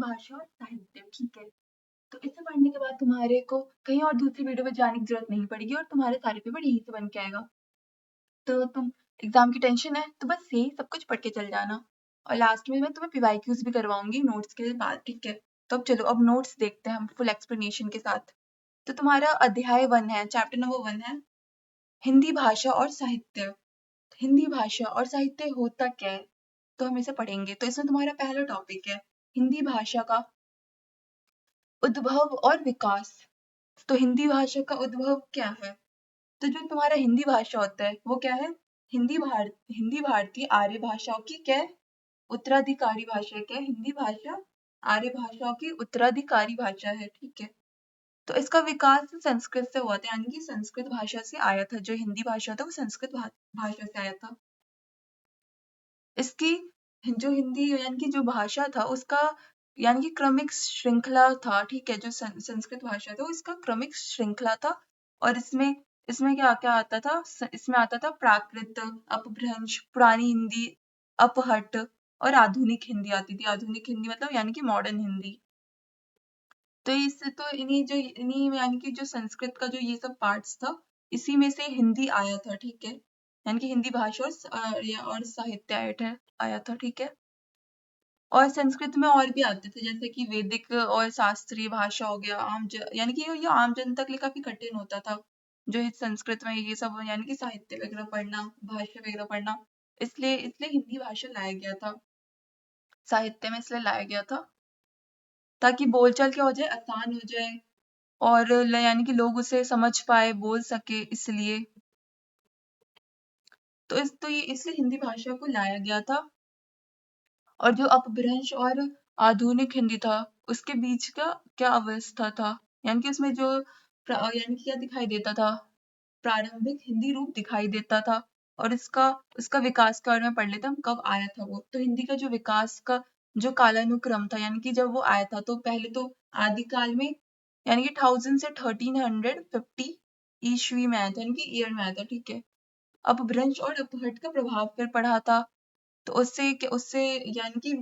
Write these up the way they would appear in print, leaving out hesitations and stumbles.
भाषा और साहित्य, ठीक है। तो इसे पढ़ने के बाद तुम्हारे को कहीं और दूसरी वीडियो में जाने की जरूरत नहीं पड़ेगी और तुम्हारे सारे पेपर यहीं से बन के आएगा। तो तुम एग्जाम की टेंशन है तो बस यही सब कुछ पढ़ के चल जाना, और लास्ट में मैं तुम्हें पीवाईक्यूज भी करवाऊंगी नोट्स के बाद, ठीक है। तो अब चलो, अब नोट्स देखते हैं हम फुल एक्सप्लेनेशन के साथ। तो तुम्हारा अध्याय 1 है, चैप्टर नंबर 1 है हिंदी भाषा और साहित्य। हिंदी भाषा और साहित्य होता क्या है, तो हम इसे पढ़ेंगे। तो इसमें तुम्हारा पहला टॉपिक है हिंदी भाषा का उद्भव और विकास। तो हिंदी भाषा का उद्भव क्या है, तो जो तुम्हारा हिंदी भाषा होता है वो क्या है, हिंदी भारतीय आर्य भाषाओं की क्या है, उत्तराधिकारी भाषा है। क्या है? हिंदी भाषा आर्य भाषाओं की उत्तराधिकारी भाषा है, ठीक है। तो इसका विकास संस्कृत से हुआ था, यानी कि संस्कृत भाषा से आया था। जो हिंदी भाषा था वो संस्कृत भाषा से आया था। इसकी जो हिंदी यानी कि जो भाषा था उसका यानी कि क्रमिक श्रृंखला था, ठीक है। जो संस्कृत भाषा था वो इसका क्रमिक श्रृंखला था। और इसमें इसमें क्या क्या आता था, इसमें आता था प्राकृत, अपभ्रंश, पुरानी हिंदी, अपहट और आधुनिक हिंदी आती थी। आधुनिक हिंदी मतलब यानी कि मॉडर्न हिंदी। तो इससे तो इन्हीं यानी कि जो संस्कृत का जो ये सब पार्ट्स था इसी में से हिंदी आया था, ठीक है। यानी कि हिंदी भाषा और साहित्य आया था, ठीक है। और संस्कृत में और भी आते थे, जैसे कि वैदिक और शास्त्रीय भाषा हो गया, यानी कि ये आम जनता के लिए काफी कठिन होता था जो इस संस्कृत में ये सब यानी कि साहित्य वगैरह पढ़ना, भाषा वगैरह पढ़ना। इसलिए इसलिए हिंदी भाषा लाया गया था, साहित्य में इसलिए लाया गया था ताकि बोलचाल क्या हो जाए, आसान हो जाए, और यानी कि लोग उसे समझ पाए, बोल सके, इसलिए। तो ये इसलिए हिंदी भाषा को लाया गया था। और जो अपभ्रंश और आधुनिक हिंदी था उसके बीच का क्या अवस्था था, यानी कि उसमें जो यानी कि क्या दिखाई देता था, प्रारंभिक हिंदी रूप दिखाई देता था। और इसका विकास के बारे में पढ़ लेते हैं हम, कब आया था वो। तो हिंदी का जो विकास का जो कालानुक्रम था, यानी कि जब वो आया था तो पहले तो आदिकाल में यानी कि 1000 से 1350 ईस्वी में आया था, यानी कि ईयर में आया था, ठीक है। अपभ्रंश और अपहट का प्रभाव फिर पढ़ा था। तो उससे यानी कि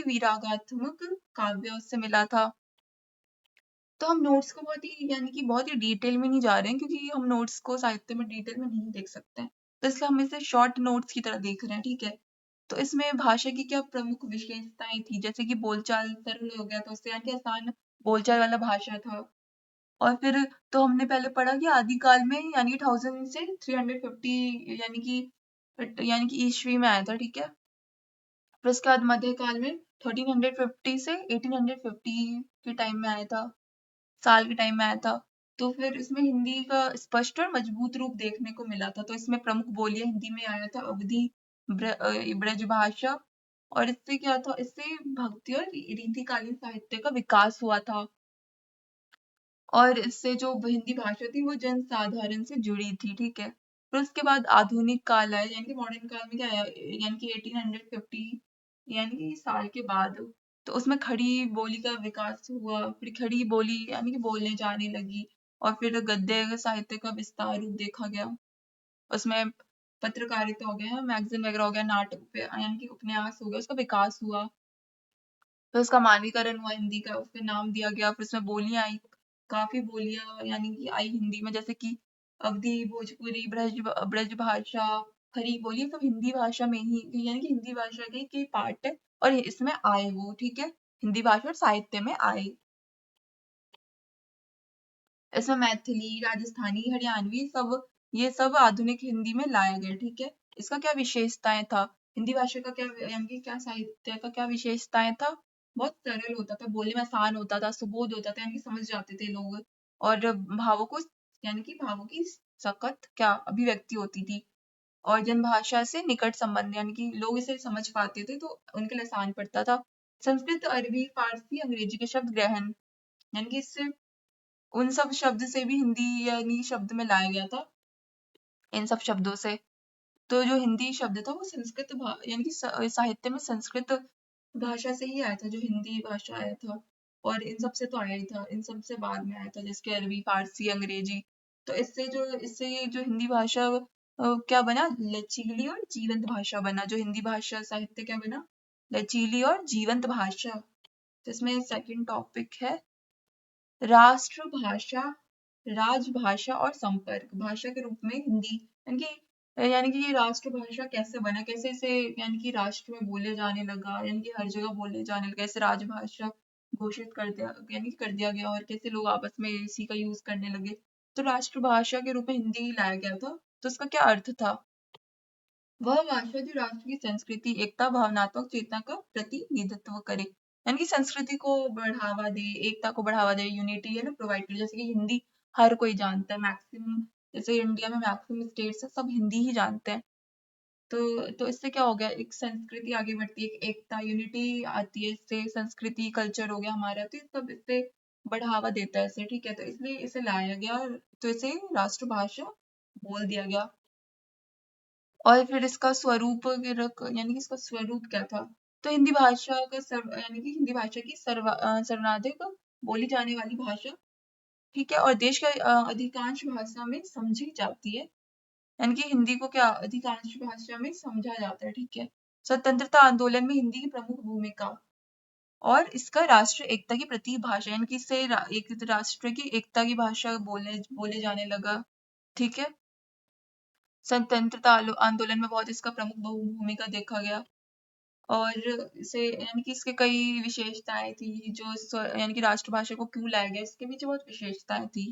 वीरागात्मक काव्य उससे मिला था। तो हम नोट्स को यानी कि बहुत ही डिटेल में नहीं जा रहे हैं, क्योंकि हम नोट्स को साहित्य में डिटेल में नहीं देख सकते हैं। तो इसलिए हम इसे शॉर्ट नोट्स की तरह देख रहे हैं, ठीक है। तो इसमें भाषा की क्या प्रमुख विशेषताएं थी, जैसे कि बोलचाल सरल हो गया था उससे, यानी कि आसान बोलचाल वाला भाषा था। और फिर तो हमने पहले पढ़ा कि आदिकाल में यानी कि 1000 से 350 यानी कि ईस्वी में आया था, ठीक है। फिर उसके बाद मध्यकाल में 1350 से 1850 के टाइम में आया था, साल के टाइम में आया था। तो फिर इसमें हिंदी का स्पष्ट और मजबूत रूप देखने को मिला था। तो इसमें प्रमुख बोलियां हिंदी में आया था अवधी, ब्रज भाषा। और इससे क्या था, इससे भक्ति और रीतिकालीन साहित्य का विकास हुआ था। और इससे जो हिंदी भाषा थी वो जन साधारण से जुड़ी थी, ठीक है। फिर उसके बाद आधुनिक काल आया, यानी कि मॉडर्न काल में क्या आया, यानी कि 1850 यानी कि साल के बाद। तो उसमें खड़ी बोली का विकास हुआ, फिर खड़ी बोली यानी कि बोलने जाने लगी। और फिर गद्य साहित्य का विस्तार रूप देखा गया। उसमें पत्रकारिता हो गया, मैगजीन वगैरह हो गया, नाटक यानी कि उपन्यास हो गया, उसका विकास हुआ। फिर उसका मानकीकरण हुआ हिंदी का, उसका नाम दिया गया। फिर उसमें बोलियां आई, काफी बोलियां यानी कि आई हिंदी में, जैसे कि अवधी, भोजपुरी, ब्रज भाषा, खड़ी बोली, सब हिंदी भाषा में ही यानी कि हिंदी भाषा के पार्ट है और इसमें आए वो, ठीक है, हिंदी भाषा और साहित्य में आए। इसमें मैथिली, राजस्थानी, हरियाणवी ये सब आधुनिक हिंदी में लाया गया, ठीक है। इसका क्या विशेषताएं था, हिंदी भाषा का क्या यानी कि क्या साहित्य का क्या विशेषताएं था, बहुत सरल होता था, बोलने में आसान होता था, सुबोध होता था, यानी कि समझ जाते थे लोग। और भावों को यानी कि भावों की सखत क्या अभिव्यक्ति होती थी। और जनभाषा से निकट संबंध, यानी कि लोग इसे समझ पाते थे तो उनके लिए आसान पड़ता था। संस्कृत, अरबी, फारसी, अंग्रेजी के शब्द ग्रहण, यानी कि इससे उन सब शब्द से भी हिंदी यानी शब्द में लाया गया था, इन सब शब्दों से। तो जो हिंदी शब्द था वो संस्कृत यानी कि साहित्य में संस्कृत भाषा से ही आया था, जो हिंदी भाषा आया था। और इन सब से तो आया ही था, इन सब से बाद में आया था, जैसे अरबी, फारसी, अंग्रेजी। तो इससे ये जो हिंदी भाषा क्या बना, लचीली और जीवंत भाषा बना। जो हिंदी भाषा साहित्य क्या बना, लचीली और जीवंत भाषा। तो इसमें सेकंड टॉपिक है राष्ट्रभाषा, राजभाषा और संपर्क भाषा के रूप में हिंदी। यानी कि ये राष्ट्रभाषा कैसे बना, कैसे इसे यानी कि राष्ट्र में बोले जाने लगा, यानी कि हर जगह बोले जाने लगा, कैसे राजभाषा घोषित कर दिया, यानी कि कर दिया गया, और कैसे लोग आपस में इसी का यूज करने लगे। तो राष्ट्रभाषा के रूप में हिंदी लाया गया था। तो इसका क्या अर्थ था? वह भाषा जो राष्ट्र की संस्कृति, एकता, भावनात्मक चेतना का प्रतिनिधित्व करे, यानी कि संस्कृति को बढ़ावा दे, एकता को बढ़ावा दे, यूनिटी है ना प्रोवाइड करे। जैसे कि हिंदी हर कोई जानता है, मैक्सिमम, जैसे इंडिया में मैक्सिमम स्टेट्स है, सब हिंदी ही जानते हैं। तो इससे क्या हो गया, एक संस्कृति आगे बढ़ती है, एक एकता यूनिटी आती है, इससे संस्कृति कल्चर हो गया हमारा, तो ये सब इससे बढ़ावा देता है इसे, ठीक है। तो इसलिए इसे लाया गया, तो इसे राष्ट्रभाषा बोल दिया गया। और फिर इसका स्वरूप यानी कि इसका स्वरूप क्या था? तो हिंदी भाषा का यानी कि हिंदी भाषा की सर्वाधिक बोली जाने वाली भाषा, ठीक है, और देश के अधिकांश भाषा में समझी जाती है। यानी कि हिंदी को क्या अधिकांश भाषा में समझा जाता है, ठीक है। स्वतंत्रता आंदोलन में हिंदी की प्रमुख भूमिका, और इसका राष्ट्र एकता की प्रतीक भाषा, यानी कि इससे एक राष्ट्र की एकता की भाषा बोले बोले जाने लगा, ठीक है। स्वतंत्रता आंदोलन में बहुत इसका प्रमुख भूमिका देखा गया। और इसे यानी कि इसके कई विशेषताएं थी, जो यानी कि राष्ट्रभाषा को क्यों लाया गया, इसके पीछे बहुत विशेषताएं थी,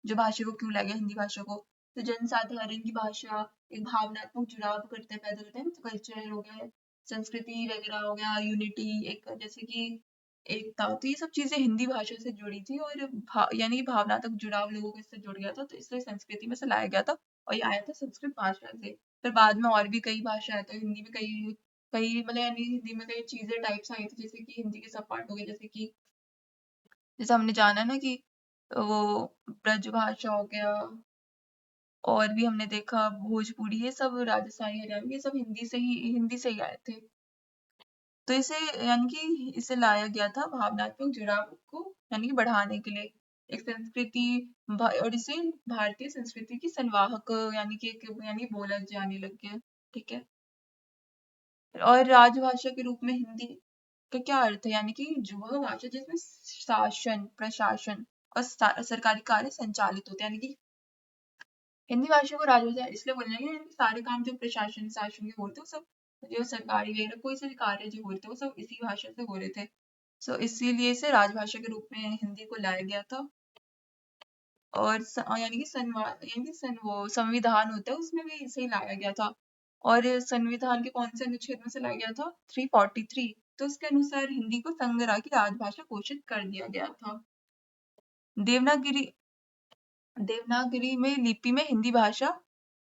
जो भाषा को क्यों लाया गया हिंदी भाषा को। तो जनसाधारण की भाषा, एक भावनात्मक जुड़ाव करते पैदा करते हैं, तो कल्चर हो गया, संस्कृति वगैरह हो गया, यूनिटी, एक जैसे कि एकता, तो ये सब चीजें हिंदी भाषा से जुड़ी थी, और यानी कि भावनात्मक जुड़ाव लोगों के इससे जुड़ गया था, तो इसलिए संस्कृति में से लाया गया था, और ये आया था संस्कृत भाषा से। फिर बाद में और भी कई भाषा आया था हिंदी में, कई कई मतलब यानी हिंदी में कई चीजें टाइप्स आई थी, जैसे कि हिंदी के सब पार्ट हो गए, जैसे कि जैसे हमने जाना ना कि वो ब्रजभाषा हो गया, और भी हमने देखा भोजपुरी, ये सब राजस्थानी, हरियाणवी, ये सब हिंदी से ही आए थे। तो इसे यानी कि इसे लाया गया था भावनात्मक जुड़ाव को यानी कि बढ़ाने के लिए, एक संस्कृति और इसे भारतीय संस्कृति की संवाहक यानी कि यानी बोला जाने लग गया, ठीक है। और राजभाषा के रूप में हिंदी का क्या अर्थ है, यानी कि जो वह भाषा जिसमें शासन, प्रशासन और सरकारी कार्य संचालित होते हैं, यानी कि हिंदी भाषा को राजभाषा इसलिए बोलना है कि सारे काम जो प्रशासन शासन के होते हैं, वो सब जो सरकारी वगैरह कोई से भी कार्य जो होते हैं, वो सब इसी भाषा से हो रहे थे। सो इसीलिए इसे राजभाषा के रूप में हिंदी को लाया गया था। और यानी कि वो संविधान होता है, उसमें भी इसे लाया गया था। और संविधान के कौन से अनुच्छेद में से लाया गया था? 343। तो उसके अनुसार हिंदी को संघराज्य की राजभाषा घोषित कर दिया गया था। देवनागरी देवनागरी में लिपि में हिंदी भाषा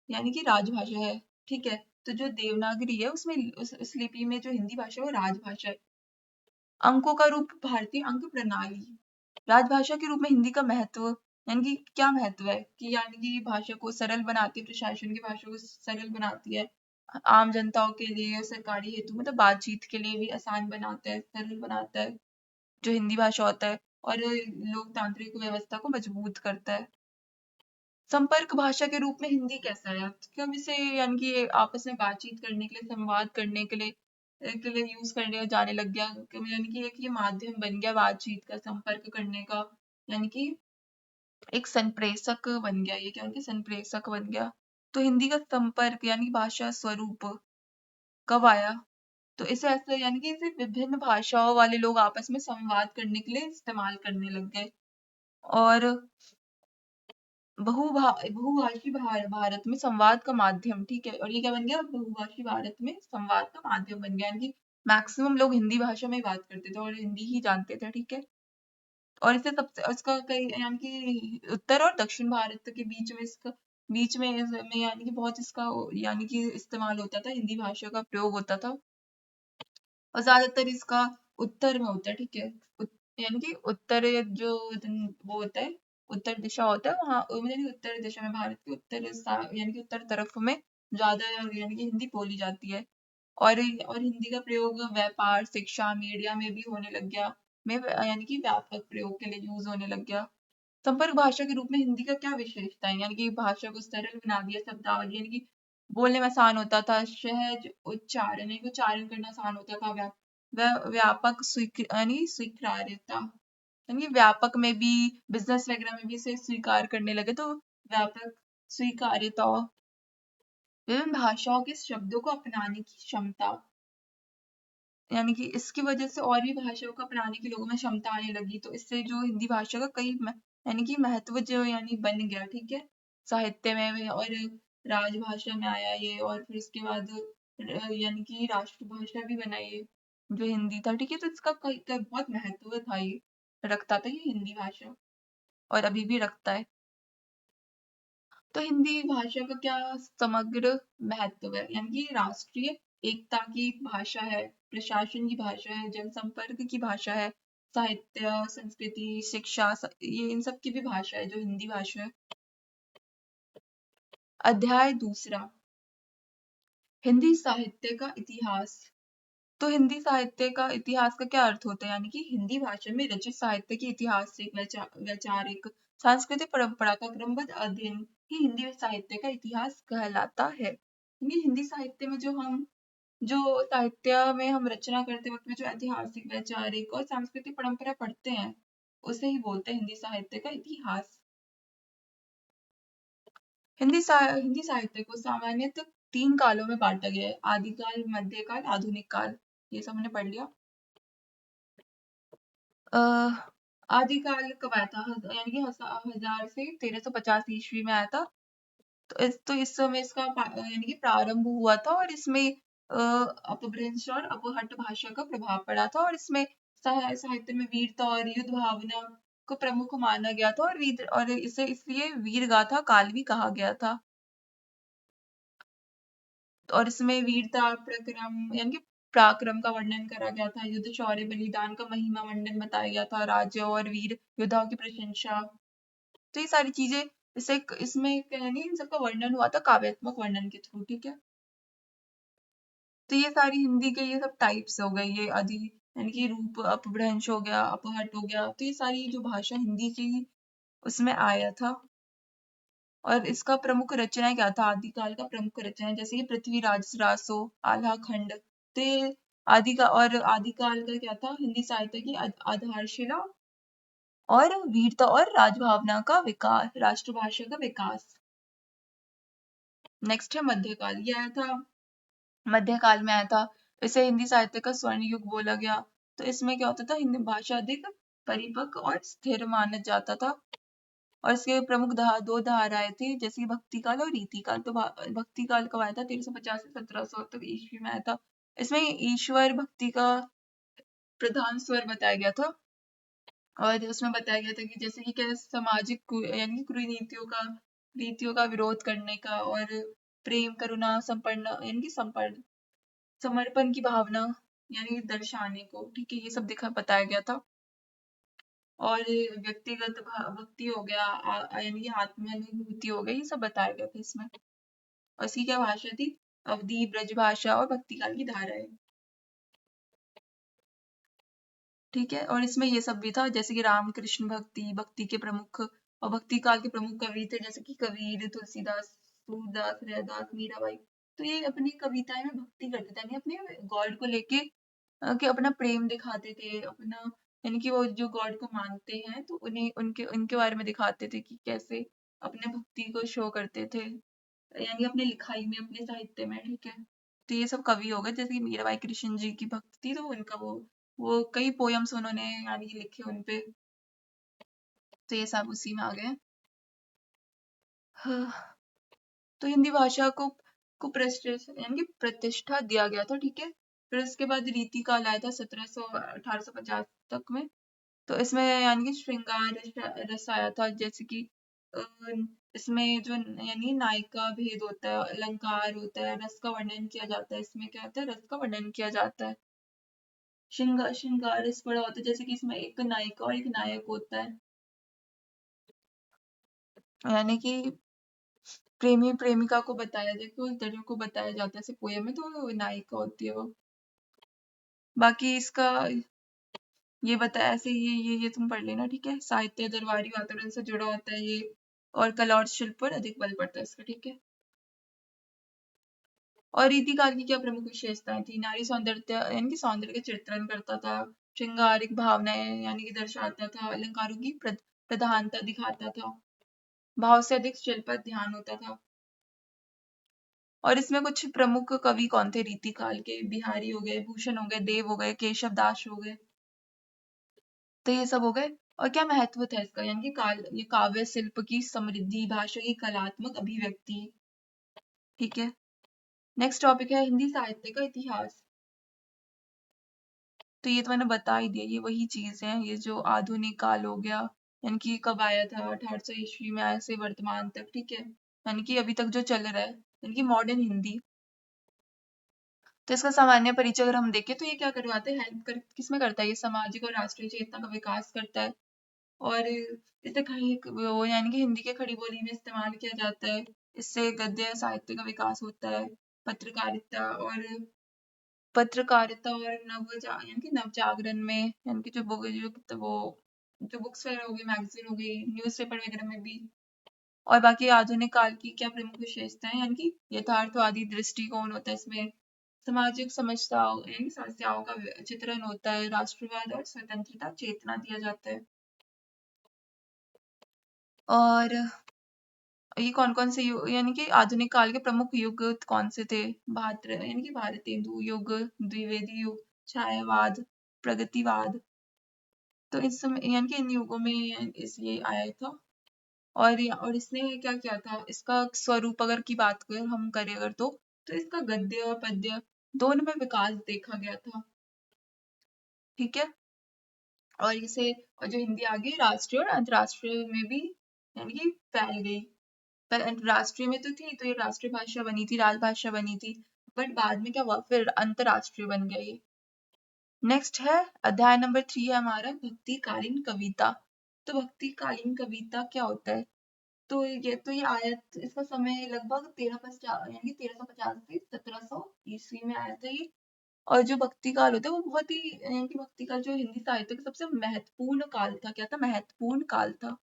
यानी कि राजभाषा है, ठीक है। तो जो देवनागरी है उसमें उस लिपि में जो हिंदी भाषा है वो राजभाषा है। अंकों का रूप भारतीय अंक प्रणाली। राजभाषा के रूप में हिंदी का महत्व, यानी कि क्या महत्व है कि यानी कि भाषा को सरल बनाती है, प्रशासन की भाषा को सरल बनाती है, आम जनताओं के लिए सरकारी हेतु मतलब बातचीत के लिए भी आसान बनाता है, सरल बनाता है जो हिंदी भाषा होता है, और लोकतांत्रिक व्यवस्था को मजबूत करता है। संपर्क भाषा के रूप में हिंदी कैसा है? कब इसे यानी कि आपस में बातचीत करने के लिए, संवाद करने के लिए यूज करने जाने लग गया, यानी कि एक ये माध्यम बन गया बातचीत का, संपर्क करने का, यानी कि एक संप्रेषक बन गया, ये क्या बन गया? संप्रेषक बन गया। तो हिंदी का संपर्क यानी भाषा स्वरूप कब आया? तो इसे ऐसे यानी कि इसे विभिन्न भाषाओं वाले लोग आपस में संवाद करने के लिए इस्तेमाल करने लग गए, और बहुभाषी भारत में संवाद का माध्यम, ठीक है। और ये क्या बन गया? बहुभाषी भारत में संवाद का माध्यम बन गया, यानी कि मैक्सिमम लोग हिंदी भाषा में ही बात करते थे और हिंदी ही जानते थे, ठीक है। और इसे सबसे इसका कई यानी कि उत्तर और दक्षिण भारत के बीच में यानी कि बहुत इसका यानी कि इस्तेमाल होता था, हिंदी भाषा का प्रयोग होता था, और ज्यादातर इसका उत्तर में होता है, ठीक है। यानी कि उत्तर जो वो होता है, उत्तर दिशा होता है वहाँ, यानी उत्तर दिशा में भारत के यानी कि उत्तर तरफ में ज्यादा यानी कि हिंदी बोली जाती है। और हिंदी का प्रयोग व्यापार, शिक्षा, मीडिया में भी होने लग गया, यानी कि व्यापक प्रयोग के लिए यूज होने लग गया। संपर्क भाषा के रूप में हिंदी का क्या विशेषता है? यानी कि भाषा को सरल बना दिया, शब्दावली यानी कि बोलने में आसान होता था, सहज उच्चारण यानी कि उच्चारण करना आसान होता था, व्यापक स्वीकार्यता, यानी व्यापक में भी, बिजनेस वगैरह में भी इसे स्वीकार करने लगे, तो व्यापक स्वीकार्यता। विभिन्न भाषाओं के शब्दों को अपनाने की क्षमता, यानी कि इसकी वजह से और भी भाषाओं को अपनाने की लोगों में क्षमता आने लगी, तो इससे जो हिंदी भाषा का यानी कि महत्व जो यानी बन गया, ठीक है, साहित्य में और राजभाषा में आया ये, और फिर इसके बाद यानी कि राष्ट्रभाषा भी बना ये जो हिंदी था, ठीक है, तो इसका बहुत महत्व था, ये रखता था ये हिंदी भाषा, और अभी भी रखता है। तो हिंदी भाषा का क्या समग्र महत्व है, यानी कि राष्ट्रीय एकता की भाषा है, प्रशासन की भाषा है, जनसंपर्क की भाषा है, साहित्य, संस्कृति, शिक्षा, ये इन सब की भी भाषा है जो हिंदी भाषा है। अध्याय दूसरा, हिंदी साहित्य का इतिहास। तो हिंदी साहित्य का इतिहास का क्या अर्थ होता है, यानी कि हिंदी भाषा में रचित साहित्य की ऐतिहासिक, वैचारिक, सांस्कृतिक परंपरा का क्रमबद्ध अध्ययन ही हिंदी साहित्य का इतिहास कहलाता है। यानी हिंदी साहित्य में जो साहित्य में हम रचना करते वक्त में जो ऐतिहासिक, वैचारिक और सांस्कृतिक परंपरा पढ़ते हैं, उसे ही बोलते हैं हिंदी साहित्य का इतिहास। हिंदी साहित्य को सामान्यतः 3 कालों में बांटा गया है: आदिकाल, मध्यकाल, आधुनिक काल। ये सब हमने पढ़ लिया। आदिकाल कब आया था, यानी कि 1000 से 1350 ईस्वी में आया था। तो इस समय इसका यानी कि प्रारंभ हुआ था, और इसमें अपभ्रंश और अपहट भाषा का प्रभाव पड़ा था, और इसमें साहित्य में वीरता और युद्ध भावना को प्रमुख माना गया था, और इसे इसलिए वीर गाथा काल भी कहा गया था। और इसमें वीरता, प्रक्रम यानी कि पराक्रम का वर्णन करा गया था, युद्ध, शौर्य, बलिदान का महिमा मंडन बताया गया था, राज्य और वीर योद्धाओं की प्रशंसा। तो ये सारी चीजें इसमें यानी इन सबका वर्णन हुआ था काव्यात्मक वर्णन के थ्रू, ठीक है। तो ये सारी हिंदी के ये सब टाइप्स हो गए, ये आदि यानी कि रूप, अपभ्रंश हो गया, अपहट हो गया, तो ये सारी जो भाषा हिंदी की उसमें आया था। और इसका प्रमुख रचना क्या था, आदिकाल का प्रमुख रचना जैसे कि पृथ्वीराज रासो, आल्हा खंड, तो आदिकाल का क्या था, हिंदी साहित्य की आधारशिला और वीरता और राजभावना का विकास, राष्ट्रभाषा का विकास। नेक्स्ट है मध्यकाल। ये आया था मध्यकाल में, आया था, इसे हिंदी साहित्य का स्वर्ण युग बोला गया। तो इसमें क्या होता था, हिंदी भाषा अधिक परिपक्व और स्थिर माना जाता था, और इसके प्रमुख दो धाराएं थी, जैसे कि भक्ति काल और रीति काल। तो भक्ति काल कब आया था, 1350 से 1700 तक ईस्वी में आया था। इसमें ईश्वर भक्ति का प्रधान स्वर बताया गया था, और उसमें बताया गया था कि जैसे कि क्या सामाजिक यानी रीतियों का विरोध करने का, और प्रेम, करुणा, संपन्न यानी कि समर्पण की भावना यानी दर्शाने को, ठीक है, ये सब बताया गया था। और व्यक्तिगत भक्ति हो गया, यानी कि आत्मानुभूति हो गई, ये सब बताया गया था इसमें। और इसकी क्या भाषा थी, अवधी, ब्रज भाषा और भक्ति काल की धाराएं, ठीक है। और इसमें ये सब भी था, जैसे कि रामकृष्ण भक्ति के प्रमुख और भक्ति काल के प्रमुख कवि थे, जैसे कि कबीर, तुलसीदास, सूरदास, रैदास, मीराबाई। तो ये अपनी कविताएं में भक्ति करते थे, यानी अपने गॉड को लेके कि अपना प्रेम दिखाते थे, अपना यानी कि वो जो गॉड को मानते हैं, तो उन्हें उनके उनके बारे में दिखाते थे कि कैसे अपने भक्ति को शो करते थे, यानी अपने लिखाई में, अपने साहित्य में, ठीक है। तो ये सब कवि हो गए, जैसे कि मीराबाई कृष्ण जी की भक्त थी, तो उनका वो कई पोयम्स उन्होंने यानी कि लिखे उनपे, तो ये सब उसी में आ गए। हाँ, तो हिंदी भाषा को यानी कि प्रतिष्ठा दिया गया था, ठीक है। फिर उसके बाद रीति काल आया था 1850 तक में। तो इसमें यानी कि श्रृंगार रस आया था, जैसे कि अ, इसमें जो यानी नायिका भेद होता है, अलंकार होता है, रस का वर्णन किया जाता है, इसमें क्या होता है, रस का वर्णन किया जाता है। श्रृंगार रस बड़ा होता है, जैसे कि इसमें एक नायिका और एक नायक होता है, यानी कि प्रेमी प्रेमिका को बताया जाए, तो उस तरह को बताया जाता है ऐसे पोयम में, तो वो नायिका होती है वो। बाकी इसका ये बताया ऐसे, ये तुम पढ़ लेना, ठीक है। साहित्य दरबारी वातावरण से जुड़ा होता है ये, और कला और शिल्प पर अधिक बल पड़ता है इसका, ठीक है। और रीतिकाल की क्या प्रमुख विशेषताएं थी? नारी सौंदर्य यानी कि सौंदर्य का चित्रण करता था, श्रृंगारिक भावनाएं यानी कि दर्शाता था, अलंकारों की प्रधानता दिखाता था, भाव से अधिक शिल्प पर ध्यान होता था। और इसमें कुछ प्रमुख कवि कौन थे रीतिकाल के? बिहारी हो गए, भूषण हो गए, देव हो गए, केशव दास हो गए। तो ये सब हो गए। और क्या महत्व था इसका? यानी कि ये काव्य शिल्प की समृद्धि, भाषा की कलात्मक अभिव्यक्ति। ठीक है। नेक्स्ट टॉपिक है हिंदी साहित्य का इतिहास। तो ये तो मैंने बता ही दिया, ये वही चीज है, ये जो आधुनिक काल हो गया, यानी कि कब आया था, 1800 ईस्वी में आया से वर्तमान तक। ठीक है, यानी कि अभी तक जो चल रहा है, यानी कि मॉडर्न हिंदी। तो इसका सामान्य परिचय अगर हम देखें तो ये क्या करवाते हैं, किसमें करता है? ये सामाजिक और राष्ट्रीय चेतना का विकास करता है। और इसे वो यानी कि हिंदी के खड़ी बोली में इस्तेमाल किया जाता है। इससे गद्य साहित्य का विकास होता है। पत्रकारिता और यानी कि नव जागरण में, यानी कि जो बुक जो वो जो बुक्स वगैरह हो गई, मैगजीन हो गई, न्यूज़पेपर वगैरह में भी। और बाकी आधुनिक काल की क्या प्रमुख विशेषताएं, यानी कि यथार्थवादी दृष्टिकोण होता है इसमें, सामाजिक समस्याओं यानी समस्याओं का चित्रण होता है, राष्ट्रवाद और स्वतंत्रता चेतना दिया जाता है। और ये कौन-कौन से युग, यानी कि आधुनिक काल के प्रमुख युग कौन से थे? यानी कि भारतेंदु युग, द्विवेदी युग, छायावाद, प्रगतिवाद। तो इस समय यानी कि इन युगों में ये आया था। और इसने क्या किया था? इसका स्वरूप अगर की बात हम करें अगर तो इसका गद्य और पद्य दोनों में विकास देखा गया था। ठीक है। और जो हिंदी आगे राष्ट्रीय और अंतर्राष्ट्रीय में भी यानी कि फैल गई। पर राष्ट्रीय में तो थी, तो ये राष्ट्रीय भाषा बनी थी, राजभाषा बनी थी। बट बाद में क्या हुआ, फिर अंतर्राष्ट्रीय बन गया ये। नेक्स्ट है अध्याय नंबर 3 है हमारा भक्तिकालीन कविता। तो भक्तिकालीन कविता क्या होता है? तो ये आयत, इसका समय लगभग 1350 यानी 1350 से 1700 ईस्वी में आया था ये। और जो भक्ति काल होता है वो बहुत ही यानी कि भक्ति काल जो हिंदी साहित्य का सबसे महत्वपूर्ण काल था। क्या था? महत्वपूर्ण काल था।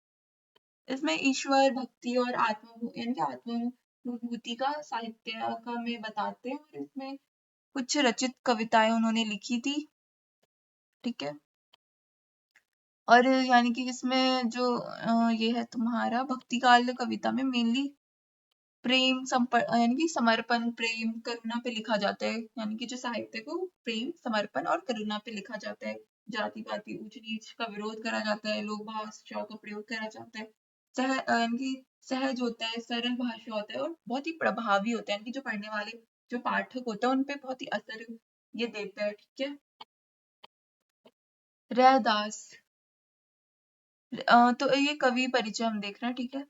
इसमें ईश्वर भक्ति और यानी कि आत्मानुभूति का साहित्य का में बताते हैं। और इसमें कुछ रचित कविताएं उन्होंने लिखी थी। ठीक है। और यानी कि इसमें जो ये है तुम्हारा भक्ति काल कविता में मेनली यानी कि समर्पण, प्रेम, करुणा पे लिखा जाता है। यानी कि जो साहित्य को प्रेम, समर्पण और करुणा पे लिखा जाता है। जाति पाति ऊंच नीच का विरोध करा जाता है, लोक भाषा का प्रयोग करा जाता है। यानी कि सहज होता है, सरल भाषा होता है और बहुत ही प्रभावी होता है। यानी कि जो पढ़ने वाले जो पाठक होता है उन पे बहुत ही असर ये देता है। ठीक है। रैदास, तो ये कवि परिचय हम देख रहे हैं। ठीक है।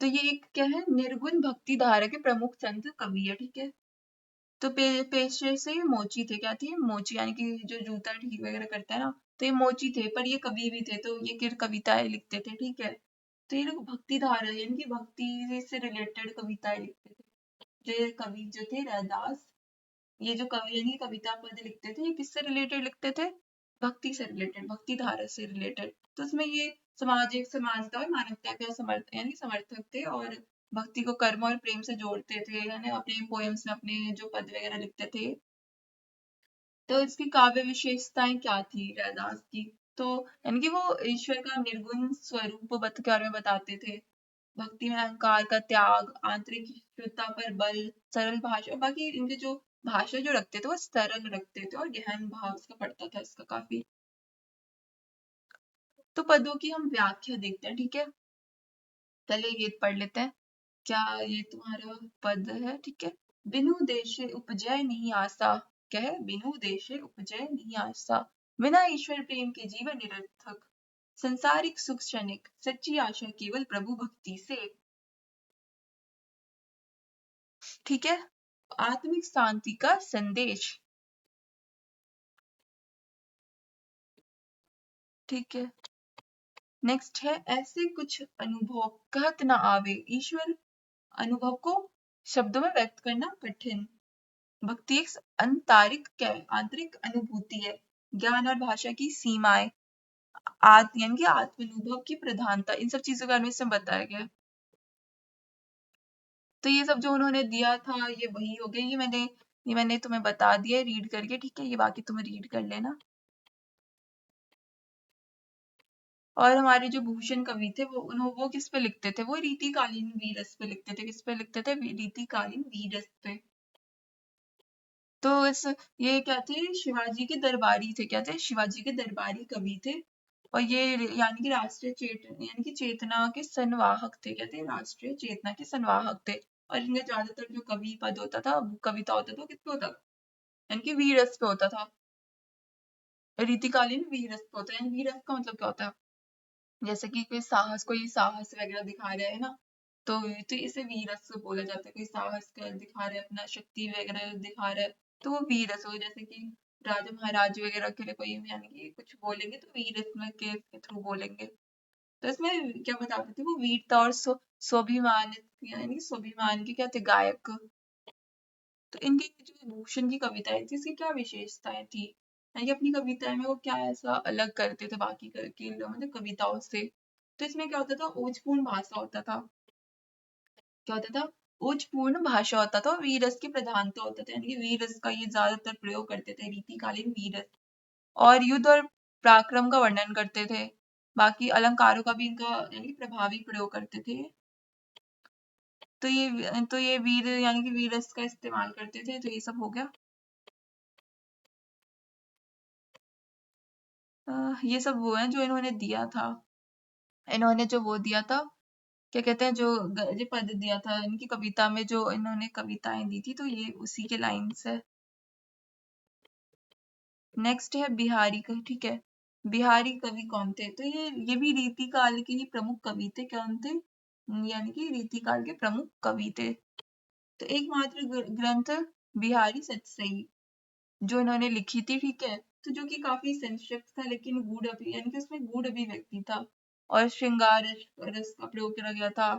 तो ये एक क्या है, निर्गुण भक्ति धारा के प्रमुख संत कवि है। ठीक है। तो पेशे से ये मोची थे। क्या थे? मोची, यानी कि जो जूता ठीक वगैरह करता है ना, तो ये मोची थे, पर ये कवि भी थे, तो ये कविताएं लिखते थे। ठीक है। तो ये लोग भक्ति धारा यानी कि भक्ति से रिलेटेड कविताएं लिखते थे। जो ये कवि जो थे रैदास, ये जो कवि यानी कविता पद लिखते थे, ये किससे रिलेटेड लिखते थे? भक्ति से रिलेटेड, भक्ति धारा से रिलेटेड। तो उसमें ये समाजता और मानवता के यानी समर्थक थे। और भक्ति को कर्म और प्रेम से जोड़ते थे, यानी अपने पोएम्स में अपने जो पद वगैरह लिखते थे। तो इसकी काव्य विशेषताएं क्या थी रैदास की? तो यानी कि वो ईश्वर का निर्गुण स्वरूप के बारे में बताते थे, भक्ति में अहंकार का त्याग, आंतरिक शुद्धता पर बल, सरल भाषा। बाकी इनके जो भाषा जो रखते थे वो सरल रखते थे और गहन भाव उसका पड़ता था इसका काफी। तो पदों की हम व्याख्या देखते हैं। ठीक है। पहले ये पढ़ लेते हैं। क्या ये तुम्हारा पद है? ठीक है। बिनु देशे उपजय नहीं आसा। क्या है? बिनु देशे उपजय नहीं आसा, बिना ईश्वर प्रेम के जीवन निरर्थक, संसारिक सुख क्षणिक, सच्ची आशा केवल प्रभु भक्ति से। ठीक है। आत्मिक शांति का संदेश। ठीक है। नेक्स्ट है ऐसे कुछ अनुभव कहत न आवे, ईश्वर अनुभव को शब्दों में व्यक्त करना कठिन। भक्ति एक अंतरिक क्या है? आंतरिक अनुभूति है। ज्ञान और भाषा की सीमाएं, यानी कि आत्म अनुभव की प्रधानता, इन सब चीजों के बारे में इसमें बताया गया है। तो ये सब जो उन्होंने दिया था ये वही हो गया, ये मैंने तुम्हें बता दिया रीड करके, ठीक है, ये बाकी तुम रीड कर लेना। और हमारे जो भूषण कवि थे वो किस पे लिखते थे, वो रीतिकालीन वीरस पे लिखते थे। किस पे लिखते थे? रीतिकालीन वीरस पे। तो इस ये क्या थे? शिवाजी के दरबारी थे। क्या थे? शिवाजी के दरबारी कवि थे। और ये यानी कि राष्ट्रीय यानी कि चेतना के संवाहक थे। क्या थे? राष्ट्रीय चेतना के संवाहक थे। और इनका ज्यादातर जो कवि पद होता था, कविता होता था, किस पे होता था? यानी कि वीरस पे होता था। रीतिकालीन वीरस पे होता है। यानी वीरस का मतलब क्या होता है? जैसे कि कोई साहस वगैरह दिखा रहा है ना, तो इसे वीरस बोला जाता है। कोई साहस का दिखा रहा है, अपना शक्ति वगैरह दिखा रहा है, तो वो वीरस हो। जैसे कि राजा महाराज वगैरह के लिए कोई यानी कि कुछ बोलेंगे तो वीरस में के थ्रू बोलेंगे। तो इसमें क्या बताते थे? वो वीरता और स्वाभिमान, यानी कि स्वाभिमान के क्या थे? गायक। तो इनकी जो भूषण की कविताएं थी, इसकी क्या विशेषताएं थी? यानी कि अपनी कविताएं में वो क्या ऐसा अलग करते थे बाकी के मतलब कविताओं से? तो इसमें क्या होता था? ओजपूर्ण भाषा होता था। क्या होता था? ओजपूर्ण भाषा होता था और वीरस की प्रधानता होता था। यानी कि वीरस का ये ज्यादातर प्रयोग करते थे, रीतिकालीन वीरस। और युद्ध और पराक्रम का वर्णन करते थे। बाकी अलंकारों का भी इनका यानी कि प्रभावी प्रयोग करते थे। तो ये वीर यानी कि वीरस का इस्तेमाल करते थे। तो ये सब हो गया। ये सब वो है जो इन्होंने दिया था। इन्होंने जो वो दिया था, क्या कहते हैं, जो पद दिया था इनकी कविता में, जो इन्होंने कविताएं दी थी, तो ये उसी के लाइन्स है। नेक्स्ट है बिहारी का, ठीक है। बिहारी कवि कौन थे? तो ये भी रीति काल के ही प्रमुख कवि थे। कौन थे? यानी कि रीति काल के प्रमुख कवि थे। तो एकमात्र ग्रंथ बिहारी सतसई जो इन्होंने लिखी थी, ठीक है, तो जो कि काफी संक्षिप्त था लेकिन गूढ़ यानी कि उसमें गूढ़ अभिव्यक्ति था और श्रृंगार रस का प्रयोग किया गया था।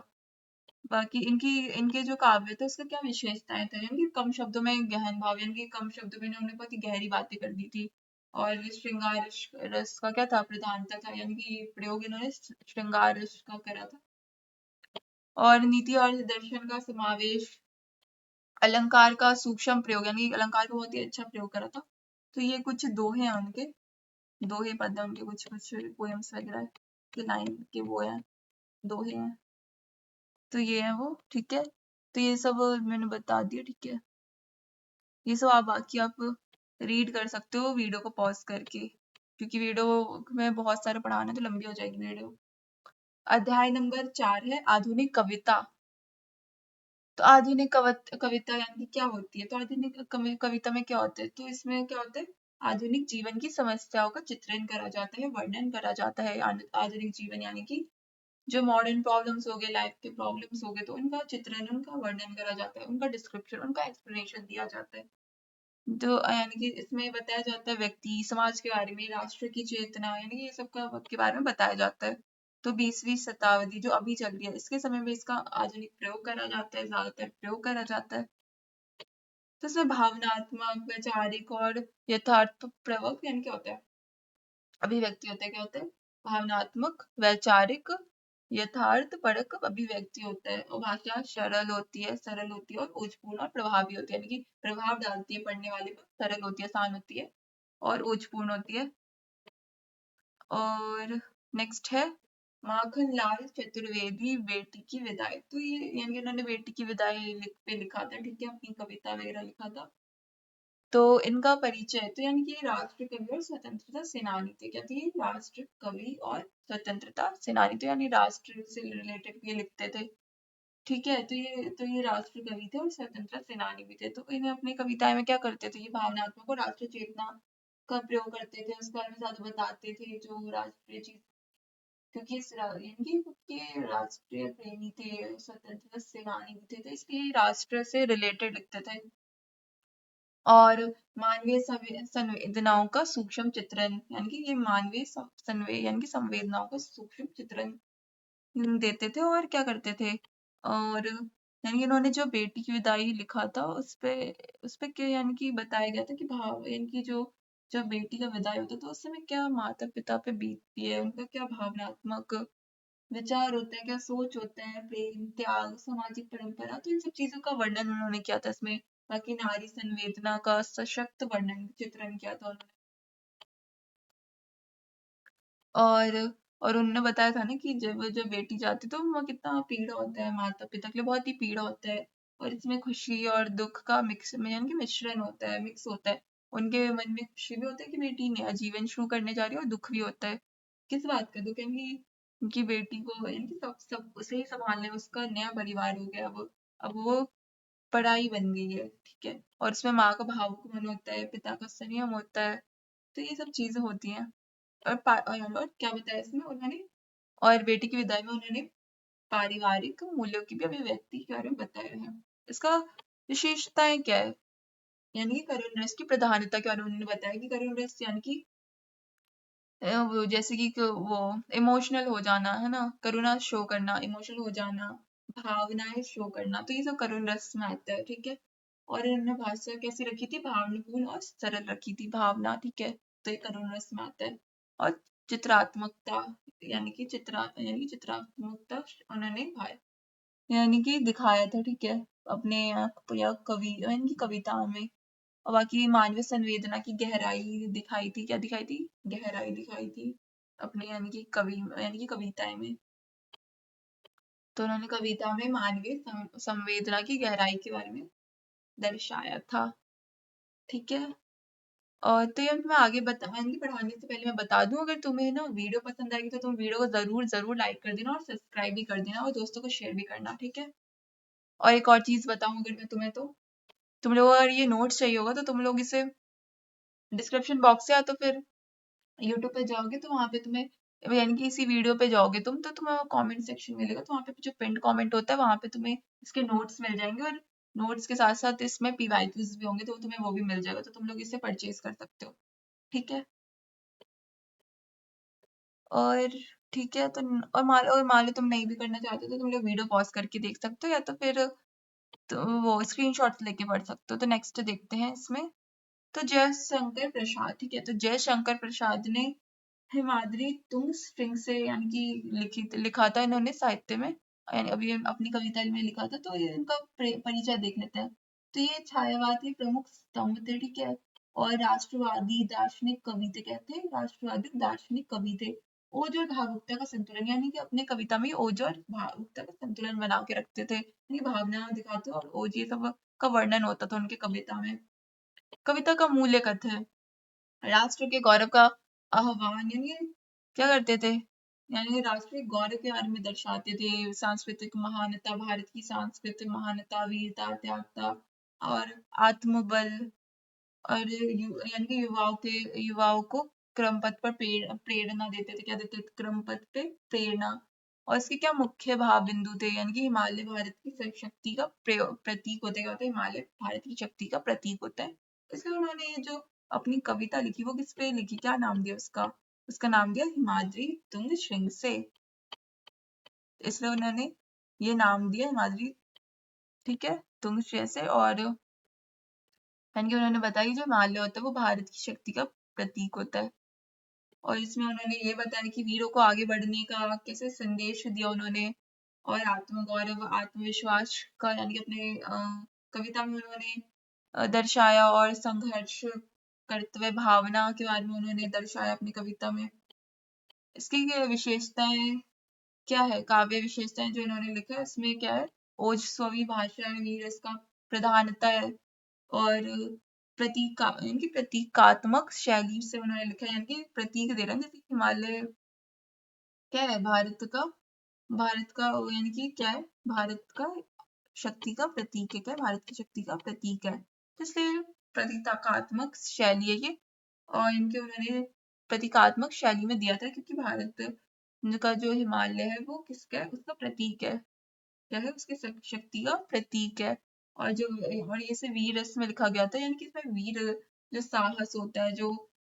बाकी इनके जो काव्य थे उसका क्या विशेषताएं थे? यानी कि कम शब्दों में गहन भाव, यानी कि कम शब्दों में इन्होंने बहुत ही गहरी बातें कर दी थी। और श्रृंगार रस का क्या था? प्रधानता था, यानी कि प्रयोग इन्होंने श्रृंगार रस का करा था। और नीति और दर्शन का समावेश, अलंकार का सूक्ष्म प्रयोग, यानी अलंकार का बहुत ही अच्छा प्रयोग करा था। तो ये कुछ दोहे हैं उनके, दोहे पद हैं उनके, कुछ कुछ पोएम्स वगैरह के लाइन के वो हैं, दोहे हैं। तो ये है वो, ठीक है। तो ये सब मैंने बता दिया, ठीक है। ये सब आप बाकी आप रीड कर सकते हो वीडियो को पॉज करके, क्योंकि वीडियो में बहुत सारा पढ़ाना है तो लंबी हो जाएगी वीडियो। अध्याय नंबर 4 है आधुनिक कविता। तो आधुनिक कविता यानी कि क्या होती है? तो आधुनिक कविता में क्या होता है? तो इसमें क्या होता है? आधुनिक जीवन की समस्याओं का चित्रण करा जाता है, वर्णन करा जाता है। आधुनिक जीवन यानी कि जो मॉडर्न प्रॉब्लम्स हो गए, लाइफ के प्रॉब्लम्स हो गए, तो उनका चित्रण, उनका वर्णन करा जाता है, उनका डिस्क्रिप्शन, उनका एक्सप्लेनेशन दिया जाता है। तो यानी कि इसमें बताया जाता है व्यक्ति समाज के बारे में, राष्ट्र की चेतना, यानी कि ये सब का के बारे में बताया जाता है। तो 20वीं शताब्दी जो अभी चल रही है, इसके समय में इसका आधुनिक प्रयोग करा जाता है, ज्यादातर प्रयोग करा जाता है। तो इसमें भावनात्मक, वैचारिक और यथार्थ प्रवक यानी क्या होता है? अभिव्यक्ति होता है। क्या होता है? भावनात्मक, वैचारिक, यथार्थ परक अभिव्यक्ति होता है। और भाषा सरल होती है और ओजपूर्ण और प्रभावी होती है, यानी कि प्रभाव डालती है पढ़ने वाले पर, सरल होती है, आसान होती है और ओजपूर्ण होती है। और नेक्स्ट है माखनलाल चतुर्वेदी बेटी की विदाई। तो ये यानी कि उन्होंने बेटी की विदाई पे लिखा था, ठीक है, अपनी कविता वगैरह लिखा था। तो इनका परिचय, तो यानी कि ये राष्ट्र कवि और स्वतंत्रता सेनानी थे। क्या थे? राष्ट्र कवि और स्वतंत्रता सेनानी, तो यानी राष्ट्र से रिलेटेड ये लिखते थे, ठीक है। तो ये राष्ट्र कवि थे और स्वतंत्रता सेनानी भी थे। तो इन्हें अपनी कविताएं में क्या करते थे? ये भावनात्मक और राष्ट्रीय चेतना का प्रयोग करते थे, उसके बारे में ज्यादा बताते थे, जो राष्ट्रीय चीज, क्योंकि इनके राष्ट्रीय प्रेमी थे, स्वतंत्रता सेनानी भी थे, तो इसलिए राष्ट्र से रिलेटेड लिखते थे। और मानवीय संवेदनाओं का सूक्ष्म चित्रण, यानी कि ये मानवीय यानी कि संवेदनाओं का सूक्ष्म चित्रण देते थे। और क्या करते थे? और यानी कि इन्होंने जो बेटी की विदाई लिखा था, उस पे क्या यानी कि बताया गया था कि भाव, यानी कि जो जब बेटी का विदाई होता था उस समय क्या माता पिता पे बीतती है, उनका क्या भावनात्मक विचार होते हैं, क्या सोच होते हैं, प्रेम, त्याग, सामाजिक परंपरा, तो इन सब चीजों का वर्णन उन्होंने किया था इसमें। बाकी नारी संवेदना का सशक्त वर्णन चित्रण किया था उन्होंने। और और उन्होंने बताया था ना कि जब जब बेटी जाती है तो वहाँ कितना पीड़ा होता है, माता पिता के लिए बहुत ही पीड़ा होता है। और इसमें खुशी और दुख का मिक्स में यानी कि मिश्रण होता है, मिक्स होता है। उनके मन में खुशी भी होता है कि बेटी नया जीवन शुरू करने जा रही है, और दुख भी होता है। किस बात का दुख? यानी उनकी बेटी को यानी कि सब सब उसे ही संभालने में, उसका नया परिवार हो गया। अब वो पढ़ाई बन गई है, ठीक है। और उसमें माँ का भावुक मन होता है, पिता का संयम होता है। तो ये सब चीजें होती हैं। और क्या बताया इसमें उन्होंने? और बेटी की विदाई में उन्होंने पारिवारिक मूल्यों की भी अभिव्यक्ति के बारे में बताया है। इसका विशेषताएं क्या है? यानी कि करुण रस की प्रधानता के बारे में उन्होंने बताया कि करुण रस यानी कि वो जैसे कि वो इमोशनल हो जाना, है ना, करुणा शो करना, इमोशनल हो जाना, भावनाएं शो करना, तो ये सब करुण रस में आता है, ठीक है। और इन्होंने भाषा कैसी रखी थी? भावनापूर्ण और सरल रखी थी भावना, ठीक है। तो ये करुण रस में आता है। और चित्रात्मकता यानी कि चित्रात्मकता उन्होंने यानी कि दिखाया था, ठीक है, अपने या कवि यानी कि कविता में। और बाकी मानवीय संवेदना की गहराई दिखाई थी। क्या दिखाई थी? गहराई दिखाई थी अपने यानी कि कविताएं में। तो उन्होंने कविता में मानवीय संवेदना की गहराई के बारे में दर्शाया था, ठीक है। और तो ये मैं आगे यानी कि पढ़ाने से पहले मैं बता दूं, अगर तुम्हें ना वीडियो पसंद आएगी तो तुम वीडियो को जरूर जरूर लाइक कर देना और सब्सक्राइब भी कर देना और दोस्तों को शेयर भी करना, ठीक है। और एक और चीज बताऊं अगर मैं तुम्हें, तो तुम लोग अगर ये नोट्स चाहिए होगा तो तुम लोग इसे डिस्क्रिप्शन बॉक्स से या तो फिर यूट्यूब पे जाओगे तो वहाँ पे तुम्हें यानी कि इसी वीडियो पे जाओगे तुम तो तुम्हें कमेंट सेक्शन मिलेगा, तो वहाँ पे जो पिंड कमेंट होता है वहाँ पे तुम्हें इसके नोट्स मिल जाएंगे। और नोट्स के साथ साथ इसमें पीवाईक्यूज भी होंगे, तो तुम्हें वो भी मिल जाएगा, तो तुम लोग इसे परचेज कर सकते हो, ठीक है। और ठीक है, और मान लो तुम नहीं भी करना चाहते तो तुम लोग वीडियो पॉज करके देख सकते हो, या तो फिर तो वो स्क्रीनशॉट्स लेके पढ़ सकते हो। तो नेक्स्ट देखते हैं इसमें। तो जयशंकर प्रसाद, ठीक है, तो जयशंकर प्रसाद ने हिमाद्री तुंग स्ट्रिंग से यानी कि लिखा था इन्होंने साहित्य में, यानी अभी अपनी कविता में लिखा था। तो ये इनका परिचय देख लेते हैं। तो ये छायावाद के प्रमुख स्तंभ थे, ठीक है। और राष्ट्रवादी दार्शनिक कवि थे, कहते हैं राष्ट्रवादी दार्शनिक कवि थे। ओज और भावुकता का संतुलन, यानी कि अपने कविता में ओज और भावुकता का संतुलन बना के रखते थे, यानी भावना दिखाते और ओज ये सब का वर्णन होता था उनके कविता में। कविता का मूल्य कथन, राष्ट्र के गौरव का आह्वान, यानी क्या करते थे? यानी राष्ट्रीय गौरव के बारे में दर्शाते थे, सांस्कृतिक महानता, भारत की सांस्कृतिक महानता, वीरता, त्यागता और आत्मबल। और यानी कि युवाओं को क्रम पथ पर प्रेरणा देते थे। क्या देते थे? क्रम पथ पे प्रेरणा। और इसके क्या मुख्य भाव बिंदु थे? यानी कि हिमालय भारत की शक्ति का प्रतीक होता है। क्या होता है? हिमालय भारत की शक्ति का प्रतीक होता है। इसलिए उन्होंने ये जो अपनी कविता लिखी वो किस पे लिखी? क्या नाम दिया उसका? उसका नाम दिया हिमाद्री तुंग श्रृंग से। इसलिए उन्होंने ये नाम दिया हिमाद्री, ठीक है, तुंग श्रृंग से। और यानी कि उन्होंने बताया कि जो हिमालय होता है वो भारत की शक्ति का प्रतीक होता है। और इसमें उन्होंने ये बताया कि वीरों को आगे बढ़ने का कैसे संदेश दिया उन्होंने। और आत्मगौरव, आत्मविश्वास का यानी कि अपने कविता में उन्होंने दर्शाया। और संघर्ष, कर्तव्य भावना के बारे में उन्होंने दर्शाया अपनी कविता में। इसकी विशेषताएं क्या है? काव्य विशेषताएं जो इन्होंने लिखा है इसमें क्या है? ओजस्वी भाषा है, वीर इसका प्रधानता है। और यानी कि प्रतीकात्मक शैली से उन्होंने लिखा है, यानी कि प्रतीक दे रहे हैं, जैसे हिमालय क्या है? भारत का यानी कि क्या है? भारत का शक्ति का प्रतीक है। क्या है? भारत की शक्ति का प्रतीक है, तो इसलिए प्रतीकात्मक शैली है ये। और इनके उन्होंने प्रतीकात्मक शैली में दिया था, क्योंकि भारत का जो हिमालय है वो किसका है? उसका प्रतीक है। क्या है? उसकी शक्ति का प्रतीक है। और ये से वीर रस में लिखा गया था, यानी कि इसमें वीर जो साहस होता है, जो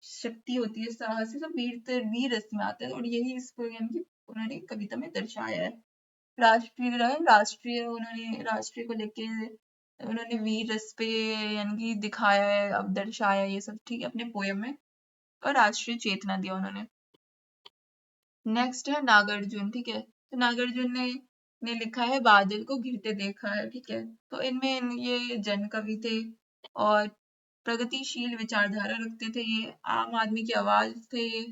शक्ति होती है, साहस, ये सब वीर रस में आता है। और यही इसको यानी कि उन्होंने कविता में दर्शाया है। राष्ट्रीय को लेके उन्होंने वीर रस पे यानी कि दिखाया है, अब दर्शाया ये सब, ठीक है, अपने पोयम में। और राष्ट्रीय चेतना दिया उन्होंने। नेक्स्ट है नागार्जुन, ठीक है। तो नागार्जुन ने लिखा है बादल को घिरते देखा है, ठीक है। तो इनमें ये जन कवि थे और प्रगतिशील विचारधारा रखते थे, ये आम आदमी की आवाज थे ये,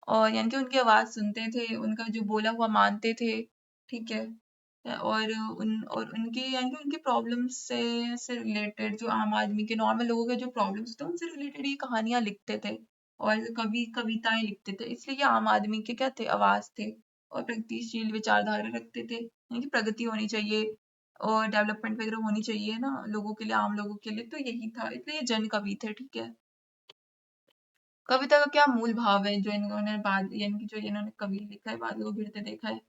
और यानी कि उनकी आवाज सुनते थे, उनका जो बोला हुआ मानते थे, ठीक है। और उनके यानी कि उनकी प्रॉब्लम्स से रिलेटेड, जो आम आदमी के नॉर्मल लोगों के जो प्रॉब्लम्स थे उनसे रिलेटेड ये कहानियां लिखते थे और कविताएं लिखते थे, इसलिए ये आम आदमी के क्या थे, आवाज थे। और प्रगतिशील विचारधारा रखते थे, यानी कि प्रगति होनी चाहिए और डेवलपमेंट वगैरह होनी चाहिए ना लोगों के लिए, आम लोगों के लिए, तो यही था, इसलिए ये जन कवि थे, ठीक है। कविता का क्या मूल भाव है जो इन्होंने बाद यानी कि जो इन्होंने कवि लिखा है बादलों को गिरते देखा है,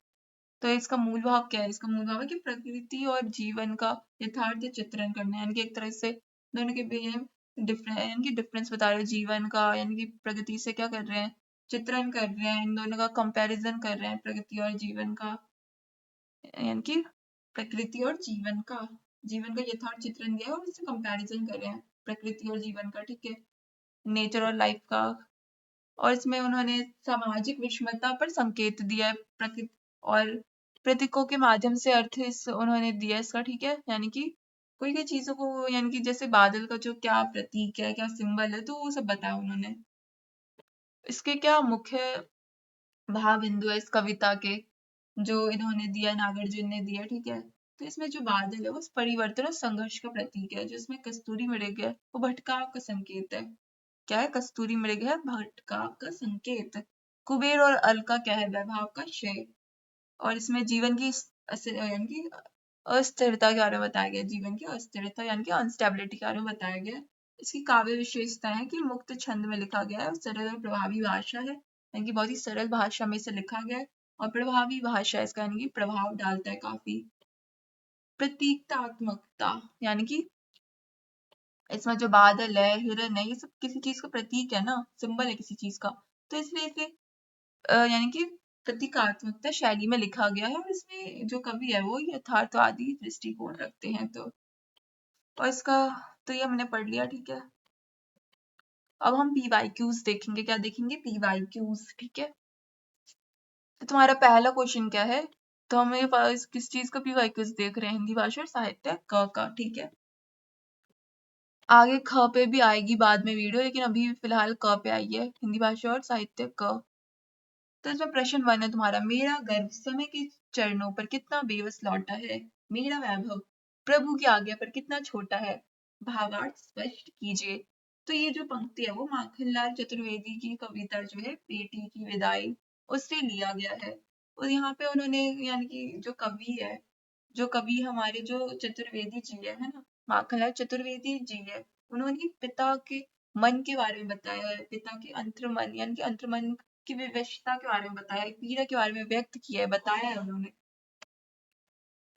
तो इसका मूल भाव क्या है? इसका मूल भाव है कि प्रकृति और जीवन का यथार्थ चित्रण करना है, यानी कि एक तरह से दोनों के बिहेव डिफरेंस, यानी कि डिफरेंस बता रहे हैं जीवन का, यानी कि प्रगति से क्या कर रहे हैं, चित्रण कर रहे हैं, इन दोनों का कंपैरिजन कर रहे हैं, प्रगति और जीवन का, यानी कि प्रकृति और जीवन का यथार्थ चित्रण दिया है और उससे कंपैरिजन कर रहे हैं प्रकृति और जीवन का, ठीक है, नेचर और लाइफ का। और इसमें उन्होंने सामाजिक विषमता पर संकेत दिया है, प्रकृति और प्रतीकों के माध्यम से अर्थ इस उन्होंने दिया इसका, ठीक है। यानी कि कोई कोई चीजों को, यानी कि जैसे बादल का जो क्या प्रतीक है, क्या सिंबल है, तो वो सब बताया उन्होंने। इसके क्या मुख्य भाव बिंदु है इस कविता के, जो इन्होंने दिया, नागार्जुन ने दिया, ठीक है। तो इसमें जो बादल है वो परिवर्तन और संघर्ष का प्रतीक है, जो इसमें कस्तूरी मृग है वो भटकाव का संकेत है। क्या है? कस्तूरी मृग है भटकाव का संकेत। कुबेर और अलका क्या है? वैभव का क्षय। और इसमें जीवन की यानी कि अस्थिरता के बारे में बताया गया, जीवन की अस्थिरता यानी कि अनस्टेबिलिटी के बारे में बताया गया। इसकी काव्य विशेषता है कि मुक्त छंद में लिखा गया है और सरल और प्रभावी भाषा है, यानी कि बहुत ही सरल भाषा में इसे लिखा गया है और प्रभावी भाषा है इसका, यानी कि प्रभाव डालता है काफी। प्रतीकात्मकता, यानी कि इसमें जो बादल है, हिरन है, ये सब किसी चीज का प्रतीक है ना, सिंबल है किसी चीज का, तो इसलिए इसे यानी कि प्रतीकात्मकता शैली में लिखा गया है और इसमें जो कवि है वो यथार्थवादी दृष्टिकोण रखते हैं। तो और इसका तो ये हमने पढ़ लिया, ठीक है। अब हम PYQs देखेंगे, क्या देखेंगे? PYQs, ठीक है। तो तुम्हारा पहला क्वेश्चन क्या है? तो हमें पास किस चीज का PYQs देख रहे हैं? हिंदी भाषा और साहित्य क का, ठीक है। आगे ख पे भी आएगी बाद में वीडियो, लेकिन अभी फिलहाल क पे आई है, हिंदी भाषा और साहित्य क। तो इसमें प्रश्न 1 है तुम्हारा, मेरा गर्व समय के चरणों पर कितना बेबस लौटा है, मेरा वैभव प्रभु की आज्ञा पर कितना छोटा है, भावार्थ स्पष्ट कीजिए। तो ये जो पंक्ति है वो माखनलाल चतुर्वेदी की कविता जो है बेटी की विदाई, उससे लिया गया है। और यहाँ पे उन्होंने, यानी कि जो कवि हमारे जो चतुर्वेदी जी है ना, माखनलाल चतुर्वेदी जी है, उन्होंने पिता के मन के बारे में बताया है, पिता के अंतर्मन यानी कि अंतर्मन की विवशता के बारे में बताया है, पीड़ा के बारे में व्यक्त किया है, बताया है उन्होंने।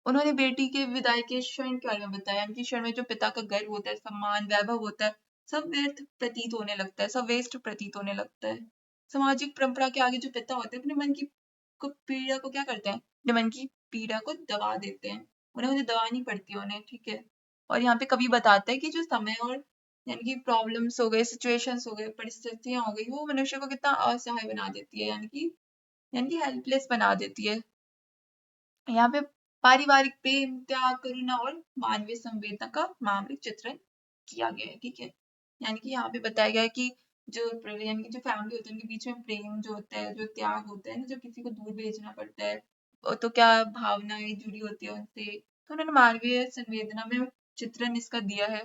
उन्होंने बेटी के विदाई के क्षण के बारे में बताया, यानी कि क्षण में जो पिता का गर्व होता है, सम्मान, वैभव होता है, सब व्यर्थ प्रतीत होने लगता है, सब वेस्ट प्रतीत होने लगता है। सामाजिक परंपरा के आगे जो पिता होते हैं अपने मन की पीड़ा को क्या करते हैं, अपने मन की पीड़ा को दबा देते हैं, उन्हें दबानी पड़ती है उन्हें, ठीक है। और यहाँ पे कवि बताता है कि जो समय और यानी कि प्रॉब्लम्स हो गए, सिचुएशंस हो गए, परिस्थितियां हो गई, वो मनुष्य को कितना असहाय बना देती है, यानी कि हेल्पलेस बना देती है। यहाँ पे पारिवारिक प्रेम, त्याग, करुणा और मानवीय संवेदना का मामूलिक चित्रण किया गया है, ठीक है। यानी कि यहाँ पे बताया गया है कि यानी कि जो फैमिली होती है उनके बीच में प्रेम जो होता है, जो त्याग होता है ना, जब किसी को दूर भेजना पड़ता है, तो क्या भावनाएं जुड़ी होती है उनसे, तो उन्होंने मानवीय संवेदना में चित्रण इसका दिया है।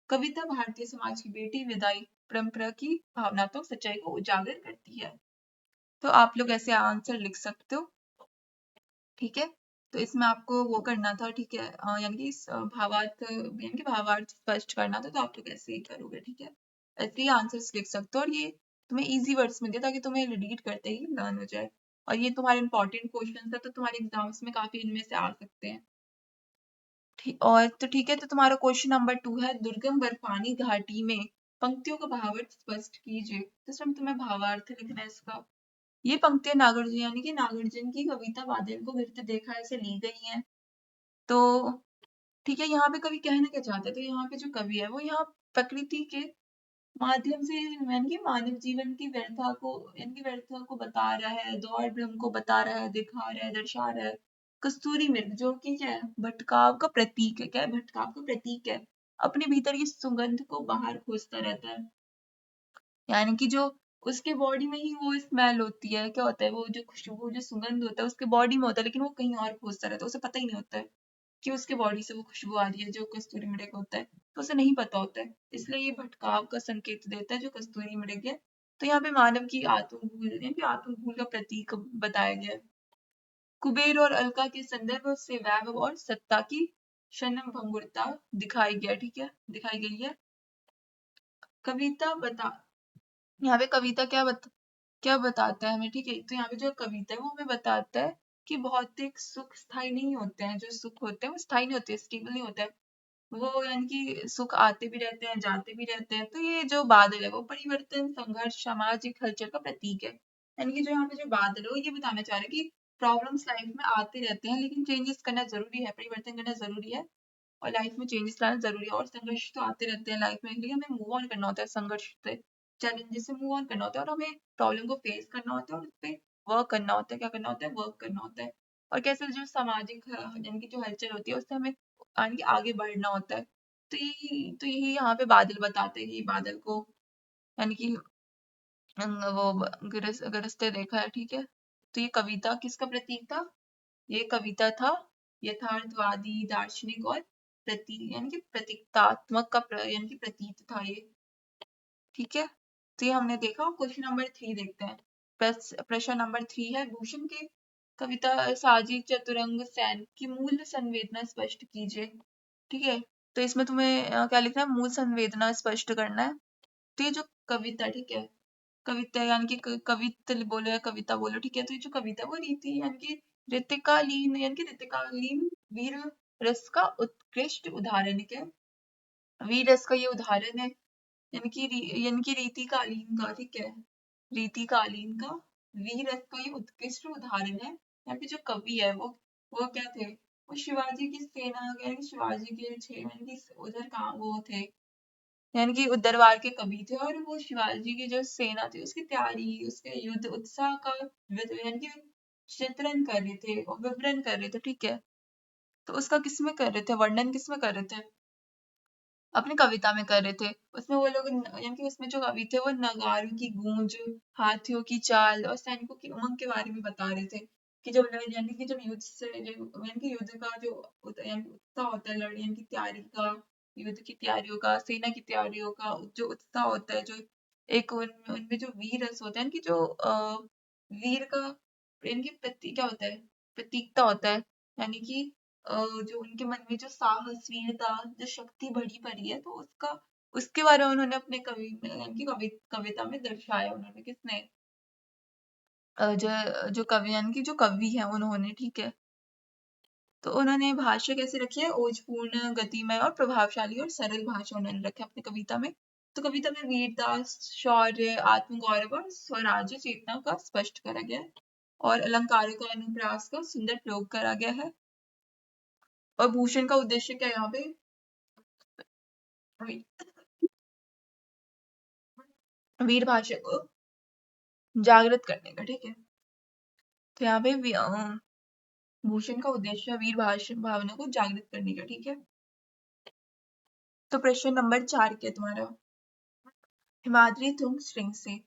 कविता भारतीय समाज की बेटी विदाई परंपरा की भावनात्मक सच्चाई को उजागर करती है। तो आप लोग ऐसे आंसर लिख सकते हो, ठीक है। तो इसमें आपको वो करना था, ठीक है, यानी कि भावार्थ स्पष्ट करना था, तो आप लोग ऐसे ही करोगे, ठीक है। ऐसे ही आंसर्स लिख सकते हो और ये तुम्हें इजी वर्ड्स में दिया ताकि तुम्हें रीड करते ही लर्न हो जाए। और ये तुम्हारे इंपॉर्टेंट क्वेश्चन है, तो तुम्हारे एग्जाम्स में काफी इनमें से आ सकते हैं। और तो ठीक है, तो तुम्हारा क्वेश्चन नंबर 2 है, दुर्गम बर्फानी घाटी में पंक्तियों का भावार्थ स्पष्ट कीजिए। तो इसमें तुम्हें भावार्थ लिखना है इसका। ये पंक्तियां नागार्जुन यानी कि नागार्जुन की कविता बादल को गिरते देखा है से ली गई हैं। तो ठीक है, यहाँ पे कवि कहना क्या चाहते हैं, तो यहाँ पे जो कवि है वो यहाँ प्रकृति के माध्यम से यानी कि मानव जीवन की व्यर्था को इनकी व्यर्था को बता रहा है, दौड़ भ्रम को बता रहा है, दिखा रहा है, दर्शा रहा है। कस्तूरी मृग जो कि क्या है, भटकाव का प्रतीक है। क्या है? भटकाव का प्रतीक है। अपने भीतर की सुगंध को बाहर खोजता रहता है। यानी कि जो उसके बॉडी में ही वो स्मेल होती है, क्या होता है, वो जो खुशबू जो सुगंध होता है उसके बॉडी में होता है, लेकिन वो कहीं और खोजता रहता है, उसे पता ही नहीं होता है कि उसके बॉडी से वो खुशबू आ रही है जो कस्तूरी मृग होता है, तो उसे नहीं पता होता है। इसलिए ये भटकाव का संकेत देता है जो कस्तूरी मृग है। तो यहाँ पे मानव की आत्मभूल यानी कि आत्मभूल का प्रतीक बताया गया है। कुबेर और अलका के संदर्भ से वैभव और सत्ता की क्षणभंगुरता दिखाई गया, ठीक है, दिखाई गई है। कविता बता यहाँ पे कविता क्या बताता है हमें, ठीक है। तो यहाँ पे जो कविता है वो हमें बताता है कि भौतिक सुख स्थायी नहीं होते हैं। जो सुख होते हैं वो स्थायी नहीं होते, स्टेबल नहीं होते हैं। वो यानी कि सुख आते भी रहते हैं, जाते भी रहते हैं। तो ये जो बादल है वो परिवर्तन, संघर्ष, सामाजिक हलचल का प्रतीक है। यानी कि जो यहाँ पे जो बादल है वो ये बताना चाह रहे हैं कि प्रॉब्लम्स लाइफ में आते रहते हैं, लेकिन चेंजेस करना जरूरी है, परिवर्तन करना जरूरी है, और लाइफ में चेंजेस लाना जरूरी है। और संघर्ष तो आते रहते हैं लाइफ में, लेकिन हमें मूव ऑन करना होता है संघर्ष से, चैलेंजेस से मूव ऑन करना होता है, और हमें प्रॉब्लम को फेस करना होता है और उस पे वर्क करना होता है। क्या करना होता है? वर्क करना होता है। और कैसे जो सामाजिक यानी कि जो हलचल होती है उससे हमें यानी कि आगे बढ़ना होता है। तो यही यहाँ पे बादल बताते हैं कि बादल को यानी कि वो गरजते देखा है, ठीक है। तो ये कविता किसका प्रतीक था? ये कविता था यथार्थवादी दार्शनिक और यानी कि प्रतीकात्मक का यानी कि प्रतीक था ये, ठीक है। तो ये हमने देखा। क्वेश्चन नंबर 3 देखते हैं। प्रश्न नंबर 3 है, भूषण के कविता साजिश चतुरंग सैन की मूल संवेदना स्पष्ट कीजिए, ठीक है। तो इसमें तुम्हें क्या लिखना है? मूल संवेदना स्पष्ट करना है। तो ये जो कविता, ठीक है, कविता यानी कि कवित बोलो या कविता बोलो, ठीक है। तो ये जो कविता है वो रीति यानी कि ऋतुकालीन यानी कि ऋतुकालीन वीर रस का उत्कृष्ट उदाहरण है। क्या? वीर रस का ये उदाहरण है, यानी कि रीतिकालीन का, ठीक है, रीतिकालीन का वीर रस का ये उत्कृष्ट उदाहरण है। यहाँ पे जो कवि है वो क्या थे? वो शिवाजी की सेना यानी कि शिवाजी के यानी कि उधर कहाँ वो थे, यानी कि दरबार के कवि थे, और वो शिवाजी की जो सेना थी उसकी तैयारी, उसके युद्ध उत्साह का यानी कि चित्रण कर रहे थे और विवरण कर रहे थे, ठीक है। तो उसका किसमें कर रहे थे? वर्णन किसमें कर रहे थे? अपनी कविता में कर रहे थे। उसमें वो लोग यानी कि उसमें जो कवि थे वो नगारों की गूंज, हाथियों की चाल और सैनिकों की उमंग के बारे में बता रहे थे कि जब यानी कि जब युद्ध से यानी कि युद्ध का जो यानी उत्साह होता है, यानी कि तैयारी का, युद्ध की तैयारियों का, सेना की तैयारियों का जो उत्साह होता है, जो एक उनमें जो वीर रस होता है, यानी कि जो वीर का यानी कि क्या होता है? प्रतीकता होता है। यानी कि जो उनके मन में जो साहस, वीरता, जो शक्ति भरी पड़ी है, तो उसके बारे में उन्होंने अपने कवि में यानी कि कविता में दर्शाया। उन्होंने किसने? जो कवि यानी कि जो कवि है उन्होंने, ठीक है। तो उन्होंने भाषा कैसे रखी है? ओजपूर्ण, गतिमय और प्रभावशाली और सरल भाषा उन्होंने रखी है अपनी कविता में। तो कविता में वीरता, शौर्य, आत्मगौरव और स्वराज्य चेतना का स्पष्ट करा गया है, और अलंकारों का, अनुप्रास का सुंदर प्रयोग करा गया है। और भूषण का उद्देश्य क्या है यहाँ पे? वीर भाषा को जागृत करने का, ठीक है। तो यहाँ पे भूषण का उद्देश्य है वीर भाषा भावना को जागृत करने का, ठीक है। तो प्रश्न नंबर 4 क्या है तुम्हारा? हिमाद्री तुंग श्रृंग से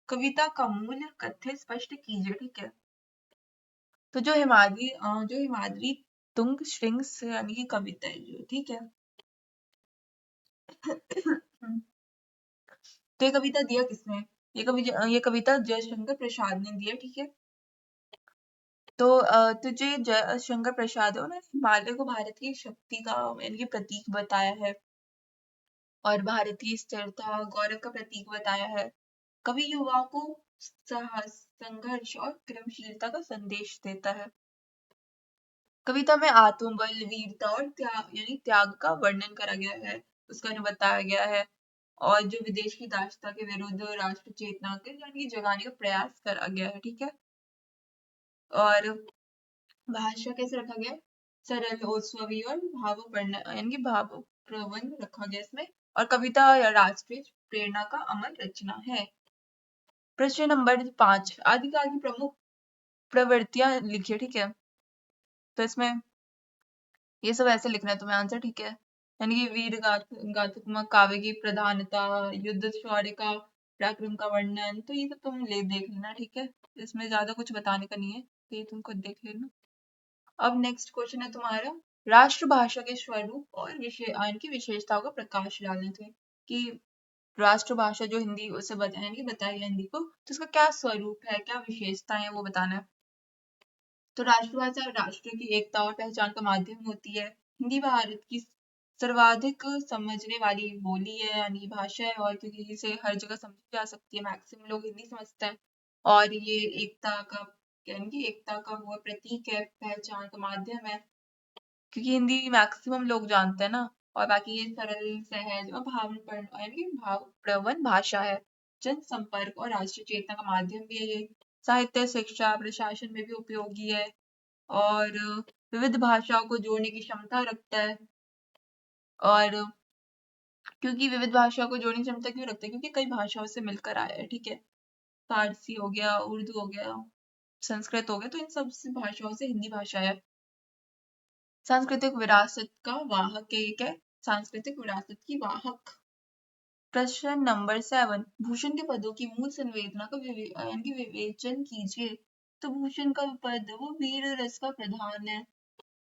कविता का मूल कथ्य स्पष्ट कीजिए, ठीक है। तो जो हिमाद्री तुंग श्रृंग से यानी कि कविता है जो, ठीक है। तो ये कविता दिया किसने? ये कविता जयशंकर प्रसाद ने दिया, ठीक है। तो शंकर प्रसाद है, उन्होंने हिमालय को भारत की शक्ति का यानी कि प्रतीक बताया है, और भारतीय स्थिरता गौरव का प्रतीक बताया है। कवि युवाओं को साहस, संघर्ष और क्रमशीलता का संदेश देता है। कविता में आत्मबल, वीरता और त्याग का वर्णन करा गया है, उसका जो बताया गया है। और जो विदेश की दासता के विरुद्ध राष्ट्र चेतना के यानी कि जगाने का प्रयास करा गया है, ठीक है। और भाषा कैसे रखा गया है? सरल, ओस्वावी और भावपूर्ण यानी कि भावप्रवण रखा गया इसमें। और कविता या राष्ट्रीय प्रेरणा का अमर रचना है। प्रश्न नंबर 5, आदिकाल की प्रमुख प्रवृत्तियां लिखिए, ठीक है। तो इसमें ये सब ऐसे लिखना है तुम्हें आंसर, ठीक है। यानी कि वीर गाथात्मक काव्य की प्रधानता, युद्ध शौर्य का पराक्रम का वर्णन, तो ये सब तुम देख लेना, ठीक है। इसमें ज्यादा कुछ बताने का नहीं है, तो ये तुम खुद देख लेना। अब नेक्स्ट क्वेश्चन है तुम्हारा, राष्ट्रभाषा के स्वरूप और इनकी विशेषताओं का प्रकाश डालने थे कि राष्ट्रभाषा जो हिंदी उसे बताया हिंदी को, तो उसका क्या स्वरूप है, क्या विशेषता है, वो बताना है। तो राष्ट्रभाषा राष्ट्र की एकता और पहचान का माध्यम होती है। हिंदी भारत की सर्वाधिक समझने वाली बोली है, यानी भाषा है, और क्योंकि इसे हर जगह समझी जा सकती है, मैक्सिमम लोग हिंदी समझते हैं। और ये एकता का यानी कि एकता का वो प्रतीक है, पहचान का माध्यम है, क्योंकि हिंदी मैक्सिमम लोग जानते हैं ना। और बाकी ये सरल, सहज और भावप्रवण भाषा है। जन संपर्क और राष्ट्रीय चेतना का माध्यम भी है ये। साहित्य, शिक्षा, प्रशासन में भी उपयोगी है, और विविध भाषाओं को जोड़ने की क्षमता रखता है। और क्योंकि विविध भाषाओं को जोड़ने की क्षमता क्यों रखता है, क्योंकि कई भाषाओं से मिलकर आया है, ठीक है। फारसी हो गया, उर्दू हो गया, संस्कृत हो गया, तो इन सब भाषाओं से हिंदी भाषा है। सांस्कृतिक विरासत का वाहक है, क्या है? सांस्कृतिक विरासत की वाहक। प्रश्न नंबर 7, भूषण के पदों की मूल संवेदना का यानी कि विवेचन कीजिए। तो भूषण का पद वो वीर रस का प्रधान है,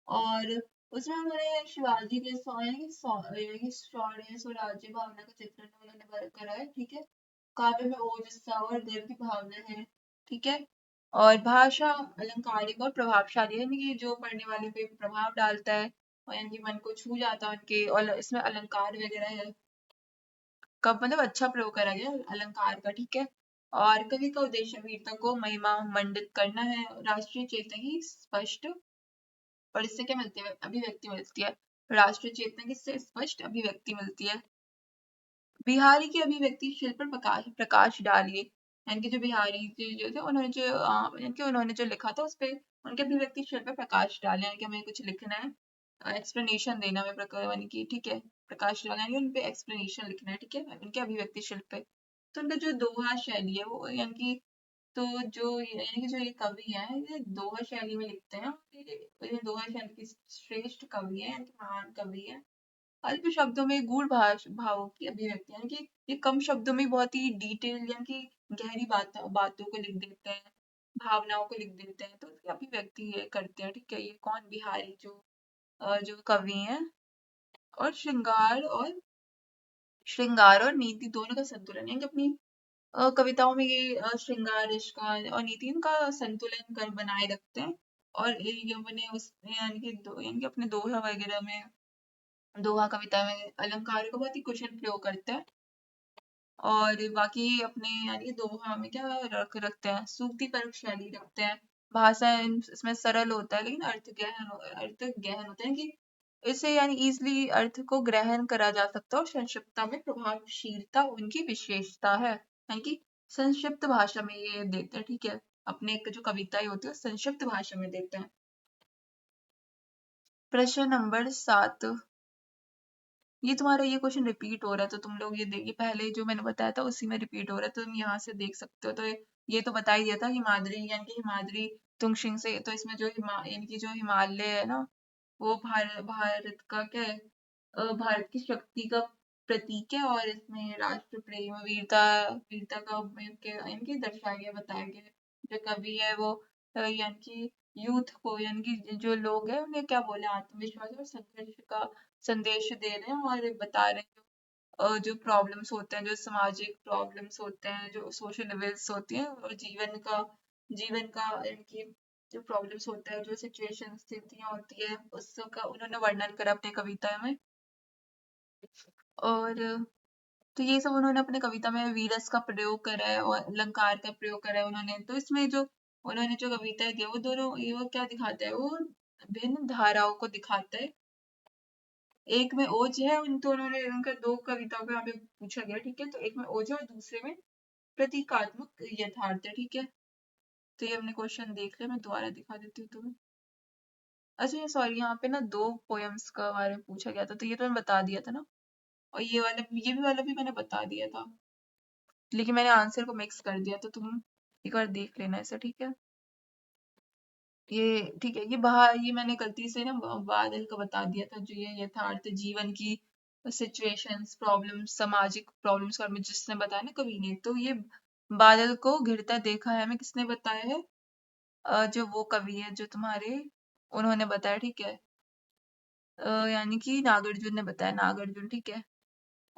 और उसमें उन्होंने शिवाजी के शौर्य स्वराज्य भावना का चित्रण उन्होंने करा है, ठीक है। काव्य में ओजस्वी और गर्व की भावना है, ठीक है। और भाषा अलंकारिक और प्रभावशाली है, यानी कि जो पढ़ने वाले पे प्रभाव डालता है, और यानी कि मन को छू जाता है उनके, और इसमें अलंकार वगैरह है, कब मतलब अच्छा प्रयोग करा गया अलंकार का, ठीक है। और कवि का उद्देश्य वीरता को महिमा मंडित करना है, राष्ट्रीय चेतना की स्पष्ट, और इससे क्या मिलती है, अभिव्यक्ति मिलती है। राष्ट्रीय चेतना की इससे स्पष्ट अभिव्यक्ति मिलती है। बिहारी की अभिव्यक्ति शिल्प पर प्रकाश डालिए। यानी कि जो बिहारी जो थे, उन्होंने जो लिखा था उस पे उनके अभिव्यक्ति शिल्प पर प्रकाश डाले, यानी कि हमें कुछ लिखना है, एक्सप्लेनेशन देना है यानी कि, ठीक है, प्रकाश डालना है, उन पे एक्सप्लेनेशन लिखना है, ठीक है, उनके अभिव्यक्ति शिल्प पे। तो उनका जो दोहा शैली है वो यानी कि, तो जो यानी कि जो ये कवि है, ये दोहा शैली में लिखते हैं। ये दोहा शैली की श्रेष्ठ कवि है, यानी कि महान कवि है। अल्प शब्दों में गूढ़ भावों की अभिव्यक्ति, यानी कि ये कम शब्दों में बहुत ही डिटेल यानी कि गहरी बातों को लिख देते हैं, भावनाओं को लिख देते हैं, तो उसकी अभिव्यक्ति ये करते हैं, ठीक है। ये कौन, बिहारी जो कवि हैं। और श्रृंगार और नीति दोनों का संतुलन, यानी कि अपनी कविताओं में ये श्रृंगार, इश्क और नीति इनका संतुलन कर बनाए रखते हैं। और ये बने उस यानी कि यानी कि अपने दोहा वगैरह में, दोहा कविता में अलंकार का बहुत ही कुशल प्रयोग करते हैं। और बाकी अपने यानी कि दोहा में क्या रखते हैं, सूक्ति परक शैली रखते हैं। भाषा इसमें सरल होता है, लेकिन अर्थ गहन होता है कि इसे यानी इजिली अर्थ को ग्रहण करा जा सकता है, और संक्षिप्तता में प्रभावशीलता उनकी विशेषता है, यानी कि संक्षिप्त भाषा में ये देते हैं, ठीक है। अपने एक जो कविताएं होती है संक्षिप्त भाषा में देते हैं। प्रश्न नंबर 7, ये तुम्हारा ये क्वेश्चन रिपीट हो रहा है, तो तुम लोग ये देखिए, पहले जो मैंने बताया था उसी में रिपीट हो रहा है, तो तुम यहाँ से देख सकते हो। तो ये तो बता ही दिया था, हिमाद्री यानी कि हिमाद्री तुंगशिंग से, तो इसमें जो यानी कि जो हिमालय है ना, वो भारत का क्या है, भारत की शक्ति का प्रतीक है, और इसमें राष्ट्र प्रेम, वीरता वीरता का यानी कि दर्शाया गया, बताया गया है। जो कवि है वो यानी कि यूथ को, यानी कि जो लोग हैं उन्हें क्या बोले, आत्मविश्वास और संघर्ष का संदेश दे रहे हैं, और बता रहे हैं जो प्रॉब्लम्स होते हैं, जो सामाजिक प्रॉब्लम्स होते हैं, जो सोशल इविल्स होती हैं, और जीवन का यानी कि जो प्रॉब्लम्स होता है, जो सिचुएशन स्थितियां होती है, उसका उन्होंने वर्णन करा अपनी कविता में। और तो ये सब उन्होंने अपने कविता में वीरस का प्रयोग करा है, और अलंकार का प्रयोग करा है उन्होंने। तो इसमें जो उन्होंने जो कविता की है, वो दोनों ये वो क्या दिखाता है, वो भिन्न धाराओं को दिखाता है। एक में ओज है, तो उन्होंने उनका दो कविताओं पे यहाँ पे पूछा गया, ठीक है। तो एक में ओज है और दूसरे में प्रतीकात्मक यथार्थ है, ठीक है। तो ये हमने क्वेश्चन देख लिया, मैं दोबारा दिखा देती हूँ तुम्हें। अच्छा, ये सॉरी, यहाँ पे ना दो पोएम्स का बारे में पूछा गया था, तो ये तो मैंने बता दिया था ना। और ये भी वाला भी मैंने बता दिया था, लेकिन मैंने आंसर को मिक्स कर दिया, तो तुम एक बार देख लेना ऐसा, ठीक है? ये ठीक है, ये मैंने गलती से ना बादल का बता दिया था, जो ये यथार्थ जीवन की सिचुएशंस, प्रॉब्लम्स, सामाजिक प्रॉब्लम्स का हमें जिसने बताया ना कवि ने, तो ये बादल को घिरता देखा है हमें किसने बताया है? जो वो कवि है जो तुम्हारे, उन्होंने बताया, ठीक है? यानी कि नागार्जुन ने बताया, नागार्जुन, ठीक है?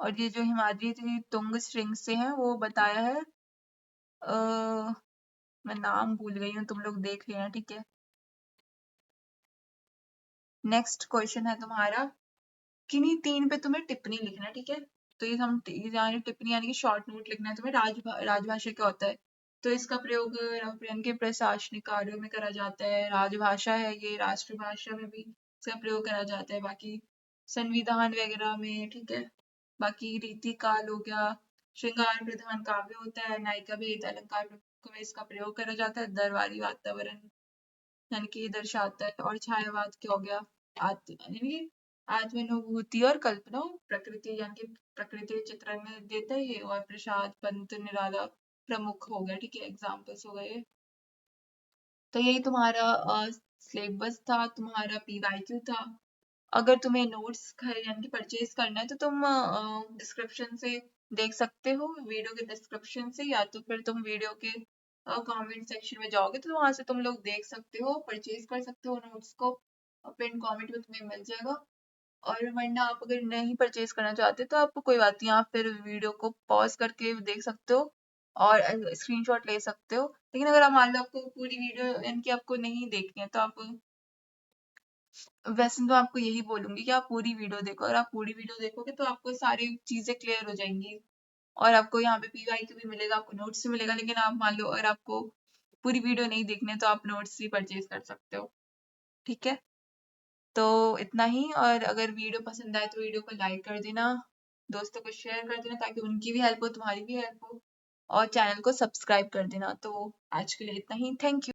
और ये जो हिमाद्री तुंग श्रृंग से है वो बताया है, मैं नाम भूल गई हूँ, तुम लोग देख लेना, ठीक है? नेक्स्ट क्वेश्चन है तुम्हारा, किन्हीं 3 पे तुम्हें टिप्पणी लिखना है, ठीक है? तो ये हम यानी टिप्पणी यानी कि शॉर्ट नोट लिखना है तुम्हें। राजभाषा क्या होता है? तो इसका प्रयोग रंग के प्रशासनिक कार्यों में करा जाता है। राजभाषा है ये, राष्ट्रभाषा में भी इसका प्रयोग करा जाता है, बाकी संविधान वगैरह में, ठीक है? बाकी रीति काल हो गया, श्रृंगार प्रधान काव्य होता है, नायिका भेद अलंकार में इसका प्रयोग करा जाता है, दरबारी वातावरण यानी कि ये दर्शाता है, और छायावाद क्या हो गया? यानी कि आत्मानुभूति और कल्पना, प्रकृति यानी कि प्रकृति चित्रण में देता है ये, और प्रसाद पंत निराला प्रमुख हो गया, ठीक है? एग्जाम्पल्स हो गए। तो यही तुम्हारा सिलेबस था, तुम्हारा पीवाईक्यू था। अगर तुम्हें नोट्स यानी कि परचेज करना है तो तुम डिस्क्रिप्शन से देख सकते हो, वीडियो के डिस्क्रिप्शन से, या तो फिर तुम वीडियो के कमेंट सेक्शन में जाओगे तो वहां से तुम लोग देख सकते हो, परचेज कर सकते हो नोट्स को, पिन कमेंट में तुम्हें मिल जाएगा। और वरना आप अगर नहीं परचेज करना चाहते तो आप कोई बात नहीं, आप फिर वीडियो को पॉज करके देख सकते हो और स्क्रीनशॉट ले सकते हो। लेकिन अगर आप मान लो आपको पूरी वीडियो यानी कि आपको नहीं देखनी है, तो आप, वैसे तो आपको यही बोलूंगी कि आप पूरी वीडियो देखो। अगर आप पूरी वीडियो देखोगे तो आपको सारी चीजें क्लियर हो जाएंगी, और आपको यहाँ पे पीवाईक्यू भी मिलेगा, आपको नोट्स भी मिलेगा। लेकिन आप मान लो अगर आपको पूरी वीडियो नहीं देखनी है तो आप नोट्स भी परचेज कर सकते हो, ठीक है? तो इतना ही, और अगर वीडियो पसंद आए तो वीडियो को लाइक कर देना, दोस्तों को शेयर कर देना ताकि उनकी भी हेल्प हो, तुम्हारी भी हेल्प हो, और चैनल को सब्सक्राइब कर देना। तो आज के लिए इतना ही, थैंक यू।